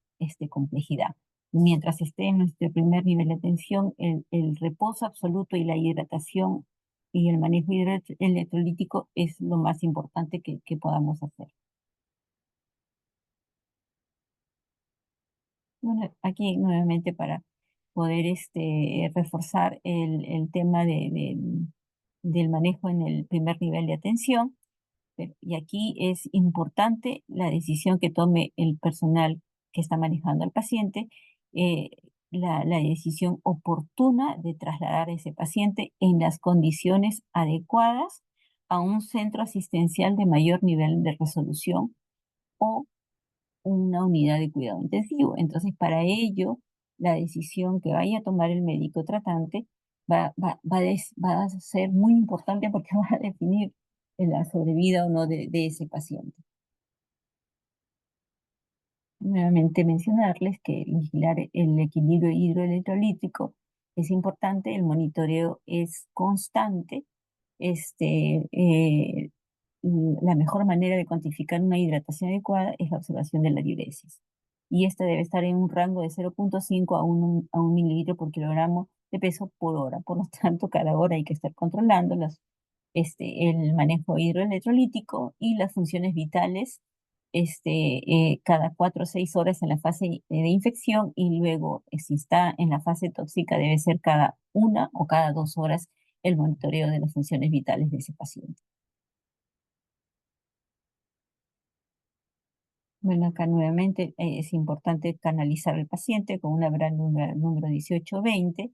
complejidad. Mientras esté en nuestro primer nivel de atención, el reposo absoluto y la hidratación y el manejo electrolítico es lo más importante que podamos hacer. Bueno, aquí nuevamente para poder reforzar el tema del manejo en el primer nivel de atención. Y aquí es importante la decisión que tome el personal que está manejando al paciente, eh, la decisión oportuna de trasladar a ese paciente en las condiciones adecuadas a un centro asistencial de mayor nivel de resolución o una unidad de cuidado intensivo. Entonces, para ello, la decisión que vaya a tomar el médico tratante va a ser muy importante porque va a definir la sobrevida o no de ese paciente. Nuevamente mencionarles que vigilar el equilibrio hidroelectrolítico es importante, el monitoreo es constante. Este, eh, la mejor manera de cuantificar una hidratación adecuada es la observación de la diuresis. Y esta debe estar en un rango de 0,5 a 1 mililitro por kilogramo de peso por hora. Por lo tanto, cada hora hay que estar controlando el manejo hidroelectrolítico y las funciones vitales cada 4 o 6 horas en la fase de infección y luego, si está en la fase tóxica, debe ser cada 1 o cada 2 horas el monitoreo de las funciones vitales de ese paciente. Bueno, acá nuevamente es importante canalizar al paciente con una gran número 18-20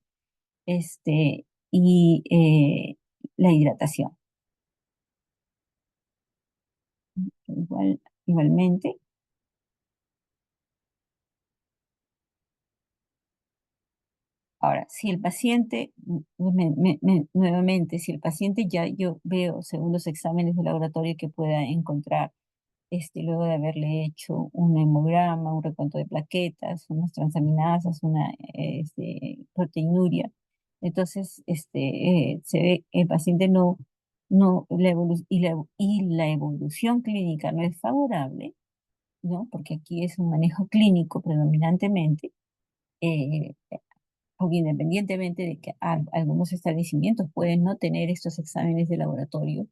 este, y la hidratación. Igualmente, ahora, si el paciente, nuevamente, si el paciente ya yo veo, según los exámenes de laboratorio, que pueda encontrar, luego de haberle hecho un hemograma, un recuento de plaquetas, unas transaminasas, una proteinuria, Entonces, se ve, el paciente no, y la evolución clínica no es favorable, ¿no? Porque aquí es un manejo clínico predominantemente, eh, porque independientemente de que algunos establecimientos pueden no tener estos exámenes de laboratorio,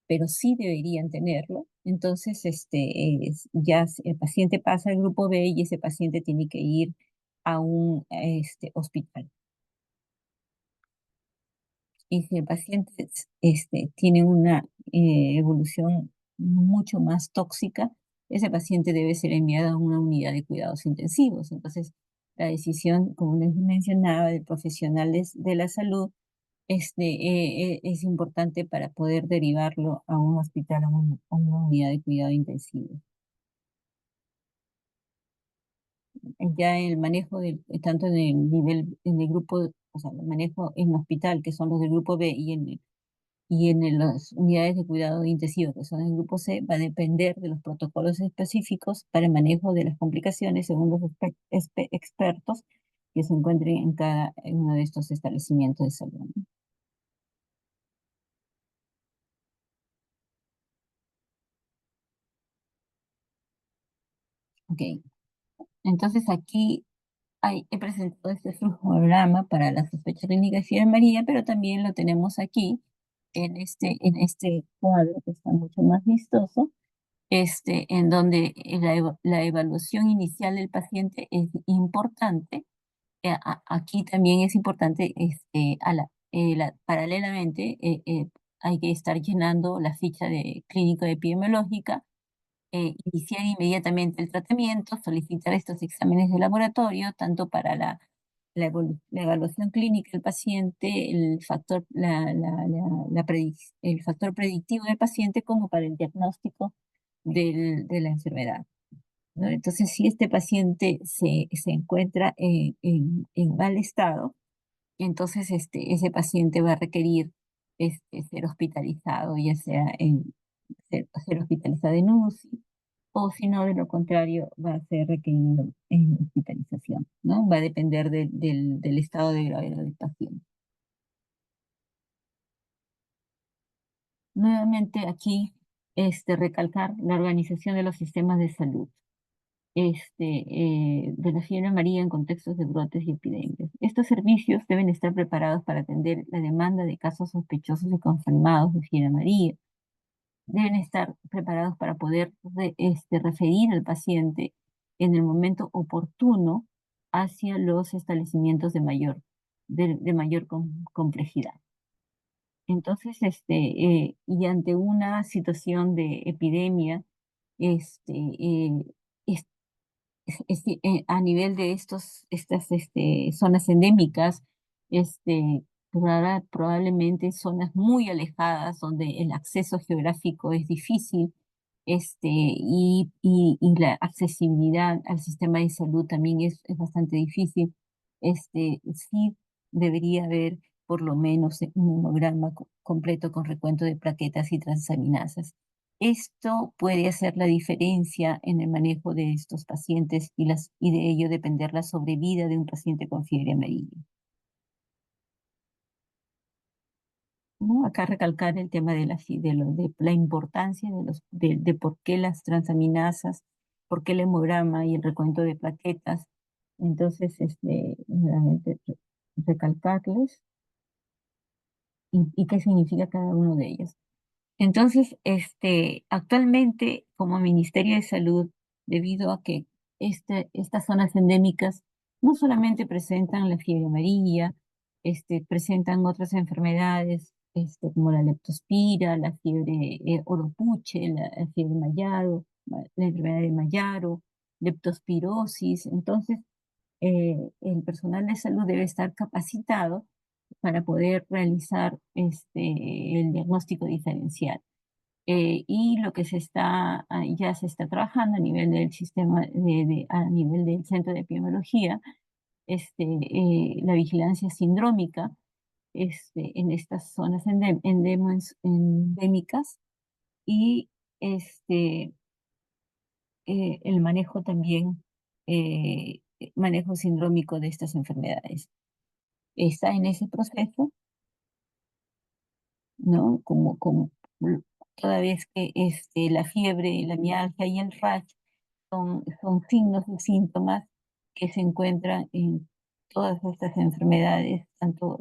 pero sí deberían tenerlo. Entonces, el paciente pasa al grupo B y ese paciente tiene que ir a un hospital. Y si el paciente tiene una evolución mucho más tóxica, ese paciente debe ser enviado a una unidad de cuidados intensivos. Entonces, la decisión, como les mencionaba, del profesional de la salud es importante para poder derivarlo a un hospital, a una unidad de cuidado intensivo. Ya el manejo tanto en el nivel, en el grupo, o sea, el manejo en hospital, que son los del grupo B, las unidades de cuidado intensivo, que son el grupo C, va a depender de los protocolos específicos para el manejo de las complicaciones según los expertos que se encuentren en cada uno de estos establecimientos de salud, ¿no? Ok, entonces aquí he presentado este flujograma para la sospecha clínica de fiebre amarilla, pero también lo tenemos aquí en este cuadro que está mucho más vistoso, en donde la evaluación inicial del paciente es importante. Aquí también es importante, paralelamente, hay que estar llenando la ficha de clínico epidemiológica, iniciar inmediatamente el tratamiento, solicitar estos exámenes de laboratorio, tanto para la evaluación clínica del paciente, el factor predictivo del paciente, como para el diagnóstico de la enfermedad, ¿no? Entonces, si este paciente se encuentra en mal estado, entonces ese paciente va a requerir ser hospitalizado, ya sea ser hospitalizado en UCI, o si no, de lo contrario, va a ser requerido en hospitalización, ¿no? Va a depender del estado de gravedad del paciente. Nuevamente aquí, recalcar la organización de los sistemas de salud, de la fiebre amarilla en contextos de brotes y epidemias. Estos servicios deben estar preparados para atender la demanda de casos sospechosos y confirmados de fiebre amarilla. Deben estar preparados para poder referir al paciente en el momento oportuno hacia los establecimientos de mayor complejidad. Entonces, y ante una situación de epidemia, este, eh, es- a nivel de estas zonas endémicas, probablemente zonas muy alejadas donde el acceso geográfico es difícil, y la accesibilidad al sistema de salud también es bastante difícil. Sí debería haber por lo menos un hemograma completo con recuento de plaquetas y transaminasas. Esto puede hacer la diferencia en el manejo de estos pacientes y de ello depender la sobrevida de un paciente con fiebre amarilla, ¿no? Acá recalcar el tema de la importancia de por qué las transaminasas, por qué el hemograma y el recuento de plaquetas. Entonces, nuevamente recalcarles y qué significa cada uno de ellos. Entonces, actualmente, como Ministerio de Salud, debido a que estas zonas endémicas no solamente presentan la fiebre amarilla, presentan otras enfermedades, como la leptospira, la fiebre oropuche, la fiebre Mayaro, la enfermedad de Mayaro, leptospirosis. Entonces, el personal de salud debe estar capacitado para poder realizar el diagnóstico diferencial. Y lo que ya se está trabajando a nivel del sistema, a nivel del Centro de Epidemiología, la vigilancia sindrómica, en estas zonas endémicas, y este, el manejo también, manejo sindrómico de estas enfermedades. está en ese proceso, ¿no? L- Toda vez que la fiebre, la mialgia y el rash son signos y síntomas que se encuentran en todas estas enfermedades, tanto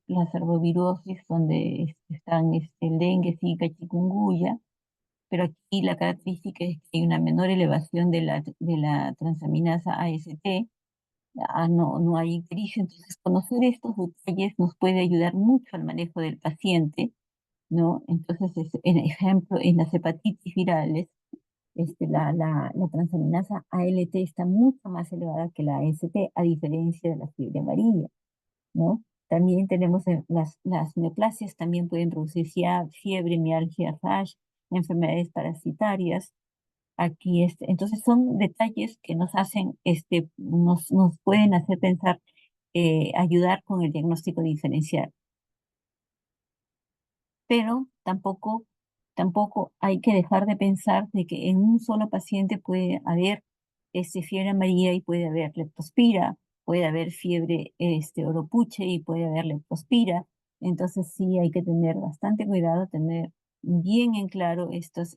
la cervovirosis, donde están el dengue, zika, chikungunya, pero aquí la característica es que hay una menor elevación de la transaminasa AST, no hay ictericia. Entonces conocer estos detalles nos puede ayudar mucho al manejo del paciente, ¿no? Entonces, en ejemplo, en las hepatitis virales, la transaminasa ALT está mucho más elevada que la AST, a diferencia de la fiebre amarilla, ¿no? También tenemos las neoplasias, también pueden producir fiebre, mialgia, rash, enfermedades parasitarias. Aquí, entonces son detalles que nos hacen, nos pueden hacer pensar, ayudar con el diagnóstico diferencial, pero tampoco hay que dejar de pensar de que en un solo paciente puede haber fiebre amarilla y puede haber leptospira, puede haber fiebre oropuche y puede haber leptospira. Entonces sí hay que tener bastante cuidado, tener bien en claro estos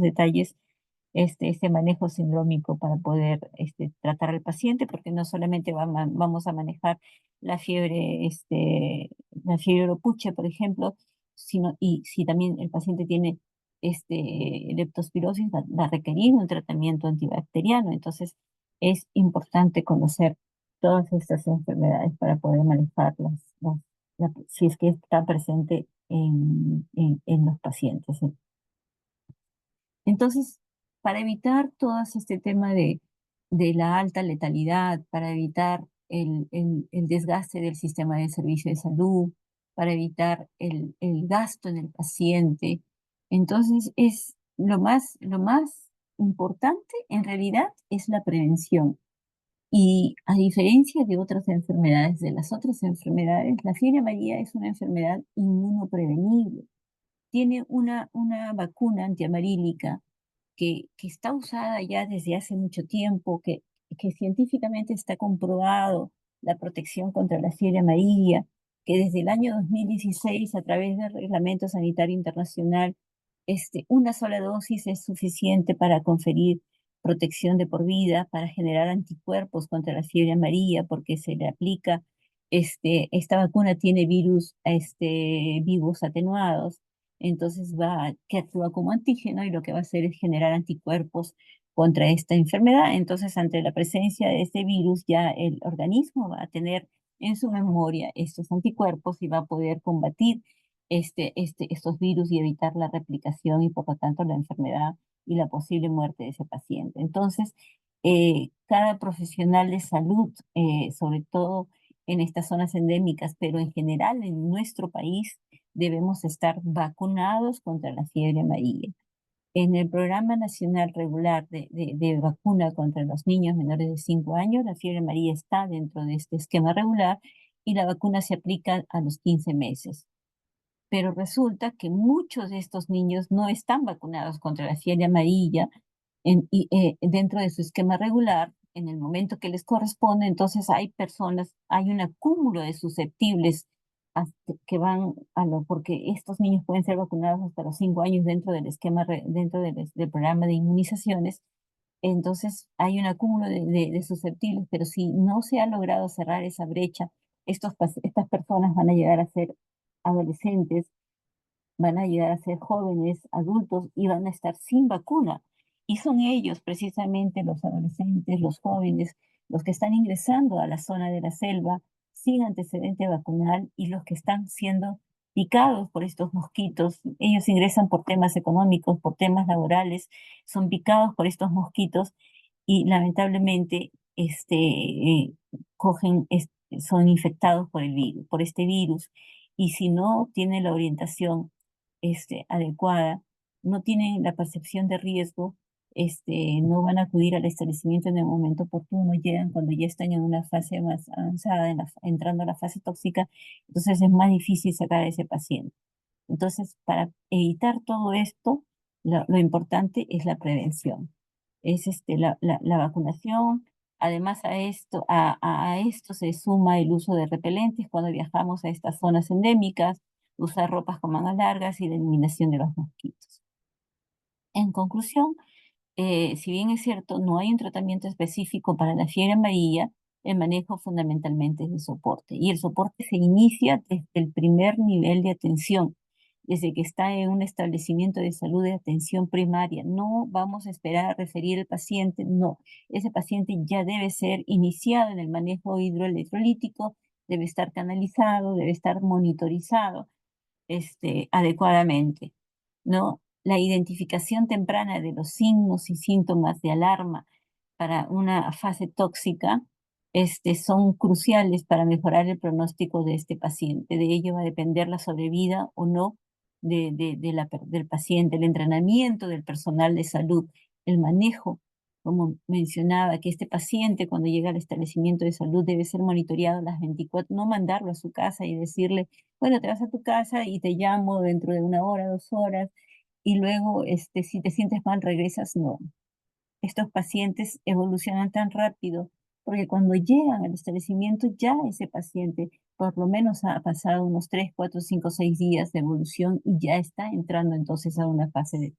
detalles, este manejo sindrómico para poder tratar al paciente, porque no solamente vamos a manejar la fiebre, la fiebre oropuche, por ejemplo, sino, y si también el paciente tiene leptospirosis, va a requerir un tratamiento antibacteriano. Entonces, es importante conocer todas estas enfermedades para poder manejarlas, si es que está presente en los pacientes. Entonces, para evitar todo este tema de la alta letalidad, para evitar el desgaste del sistema de servicio de salud, para evitar el gasto en el paciente, entonces lo más importante en realidad es la prevención. Y a diferencia de otras enfermedades, de las otras enfermedades, la fiebre amarilla es una enfermedad inmunoprevenible. Tiene una vacuna antiamarílica que está usada ya desde hace mucho tiempo, que científicamente está comprobado la protección contra la fiebre amarilla, que desde el año 2016, a través del Reglamento Sanitario Internacional, una sola dosis es suficiente para conferir protección de por vida, para generar anticuerpos contra la fiebre amarilla, porque se le aplica, esta vacuna tiene virus, vivos atenuados, entonces que actúa como antígeno y lo que va a hacer es generar anticuerpos contra esta enfermedad. Entonces, ante la presencia de este virus, ya el organismo va a tener en su memoria estos anticuerpos y va a poder combatir estos virus y evitar la replicación y por lo tanto la enfermedad y la posible muerte de ese paciente. Entonces, cada profesional de salud, sobre todo en estas zonas endémicas, pero en general en nuestro país, debemos estar vacunados contra la fiebre amarilla. En el Programa Nacional Regular de Vacuna contra los niños menores de 5 años, la fiebre amarilla está dentro de este esquema regular y la vacuna se aplica a los 15 meses. Pero resulta que muchos de estos niños no están vacunados contra la fiebre amarilla dentro de su esquema regular en el momento que les corresponde. Entonces hay un acúmulo de susceptibles que van porque estos niños pueden ser vacunados hasta los 5 años dentro del esquema, dentro del programa de inmunizaciones. Entonces hay un acúmulo de susceptibles, pero si no se ha logrado cerrar esa brecha, estas personas van a llegar a ser adolescentes, van a llegar a ser jóvenes, adultos y van a estar sin vacuna. Y son ellos, precisamente los adolescentes, los jóvenes, los que están ingresando a la zona de la selva sin antecedente vacunal y los que están siendo picados por estos mosquitos. Ellos ingresan por temas económicos, por temas laborales, son picados por estos mosquitos y lamentablemente son infectados por el virus, por este virus. Y si no tienen la orientación adecuada, no tienen la percepción de riesgo, no van a acudir al establecimiento en el momento oportuno, llegan cuando ya están en una fase más avanzada, entrando a la fase tóxica, entonces es más difícil sacar a ese paciente. Entonces, para evitar todo esto, lo importante es la prevención, es la vacunación, Además a esto se suma el uso de repelentes cuando viajamos a estas zonas endémicas, usar ropas con mangas largas y la eliminación de los mosquitos. En conclusión, si bien es cierto, no hay un tratamiento específico para la fiebre amarilla, el manejo fundamentalmente es de soporte. Y el soporte se inicia desde el primer nivel de atención, desde que está en un establecimiento de salud de atención primaria. No vamos a esperar a referir al paciente, no. Ese paciente ya debe ser iniciado en el manejo hidroelectrolítico, debe estar canalizado, debe estar monitorizado adecuadamente, ¿no? La identificación temprana de los signos y síntomas de alarma para una fase tóxica, son cruciales para mejorar el pronóstico de este paciente. De ello va a depender la sobrevida o no del paciente, el entrenamiento del personal de salud, el manejo, como mencionaba, que este paciente cuando llega al establecimiento de salud debe ser monitoreado las 24, no mandarlo a su casa y decirle, bueno, te vas a tu casa y te llamo dentro de 1 hora, 2 horas, y luego, si te sientes mal, regresas. No, estos pacientes evolucionan tan rápido, porque cuando llegan al establecimiento ya ese paciente por lo menos ha pasado unos 3, 4, 5, 6 días de evolución y ya está entrando entonces a una fase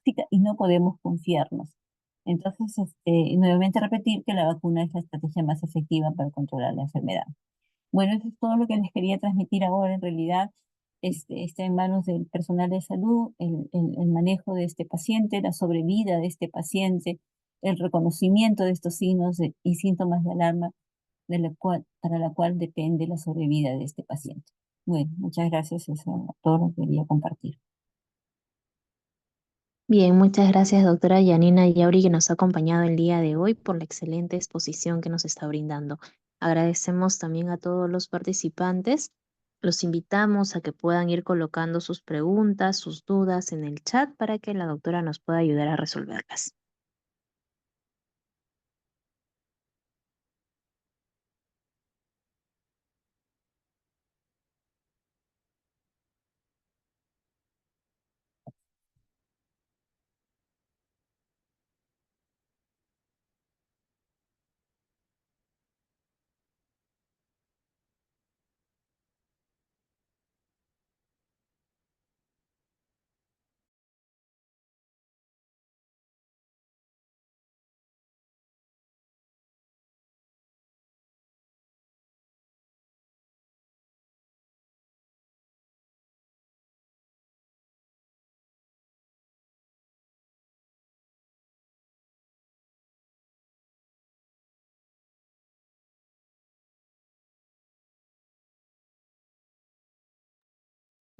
crítica y no podemos confiarnos. Entonces, nuevamente repetir que la vacuna es la estrategia más efectiva para controlar la enfermedad. Bueno, eso es todo lo que les quería transmitir ahora. En realidad, está en manos del personal de salud, el manejo de este paciente, la sobrevida de este paciente, el reconocimiento de estos signos y síntomas de alarma para la cual depende la sobrevida de este paciente. Bueno, muchas gracias. Eso es todo lo que quería compartir. Bien, muchas gracias, doctora Yanina Yauri, que nos ha acompañado el día de hoy por la excelente exposición que nos está brindando. Agradecemos también a todos los participantes. Los invitamos a que puedan ir colocando sus preguntas, sus dudas en el chat para que la doctora nos pueda ayudar a resolverlas.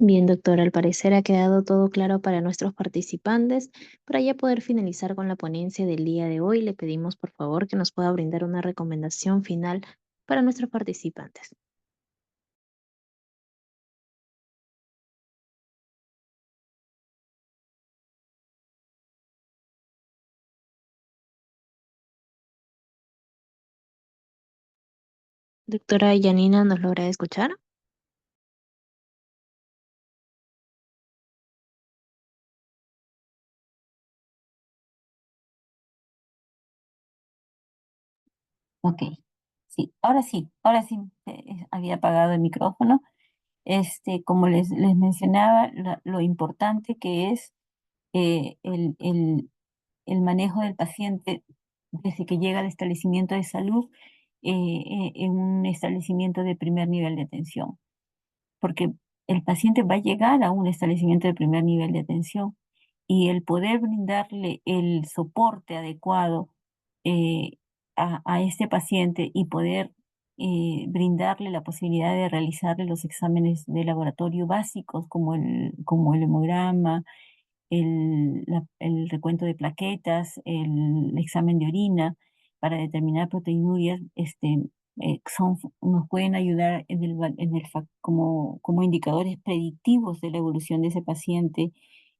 Bien, doctora, al parecer ha quedado todo claro para nuestros participantes. Para ya poder finalizar con la ponencia del día de hoy, le pedimos por favor que nos pueda brindar una recomendación final para nuestros participantes. Doctora Yanina, ¿nos logra escuchar? Ok, sí, ahora sí, había apagado el micrófono. Como les mencionaba, lo importante que es eh, el, el, el manejo del paciente desde que llega al establecimiento de salud, en un establecimiento de primer nivel de atención, porque el paciente va a llegar a un establecimiento de primer nivel de atención y el poder brindarle el soporte adecuado eh, a este paciente y poder brindarle la posibilidad de realizarle los exámenes de laboratorio básicos como el hemograma, el recuento de plaquetas, el examen de orina para determinar proteinurias, nos pueden ayudar como indicadores predictivos de la evolución de ese paciente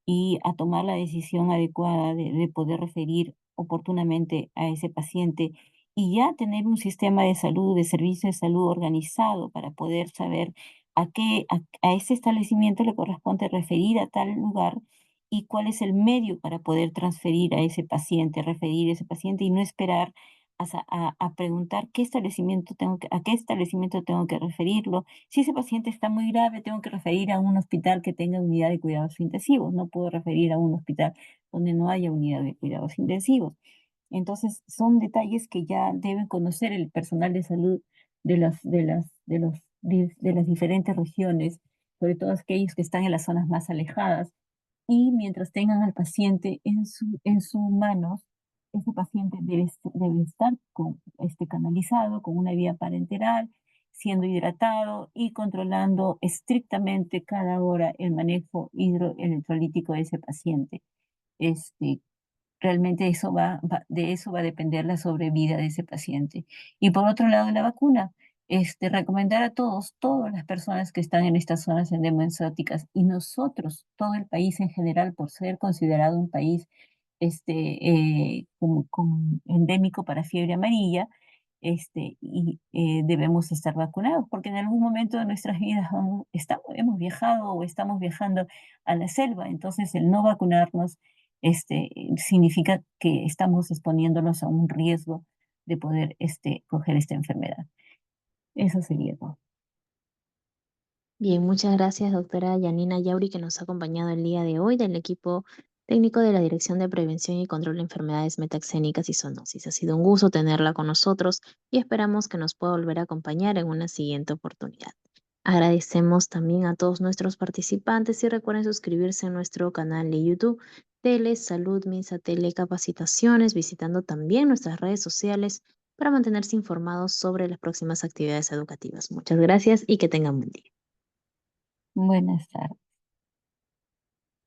y a tomar la decisión adecuada de poder referir oportunamente a ese paciente y ya tener un sistema de salud, de servicio de salud organizado para poder saber a ese establecimiento le corresponde referir a tal lugar y cuál es el medio para poder transferir a ese paciente, referir a ese paciente y no esperar a preguntar a qué establecimiento tengo que referirlo. Si ese paciente está muy grave, tengo que referir a un hospital que tenga unidad de cuidados intensivos. No puedo referir a un hospital donde no haya unidad de cuidados intensivos. Entonces, son detalles que ya deben conocer el personal de salud de las diferentes regiones, sobre todo aquellos que están en las zonas más alejadas. Y mientras tengan al paciente en sus manos, ese paciente debe estar canalizado con una vía parenteral, siendo hidratado y controlando estrictamente cada hora el manejo hidroelectrolítico de ese paciente. Este, Realmente de eso va a depender la sobrevida de ese paciente. Y por otro lado, la vacuna. Recomendar a todas las personas que están en estas zonas endemensóticas y nosotros, todo el país en general, por ser considerado un país como endémico para fiebre amarilla, debemos estar vacunados, porque en algún momento de nuestras vidas hemos viajado o estamos viajando a la selva, entonces el no vacunarnos significa que estamos exponiéndonos a un riesgo de poder coger esta enfermedad. Eso sería todo. Bien, muchas gracias, doctora Yanina Yauri, que nos ha acompañado el día de hoy del equipo técnico de la Dirección de Prevención y Control de Enfermedades Metaxénicas y Zoonosis. Ha sido un gusto tenerla con nosotros y esperamos que nos pueda volver a acompañar en una siguiente oportunidad. Agradecemos también a todos nuestros participantes y recuerden suscribirse a nuestro canal de YouTube, Tele Salud Minsa Tele Capacitaciones, visitando también nuestras redes sociales para mantenerse informados sobre las próximas actividades educativas. Muchas gracias y que tengan buen día. Buenas tardes.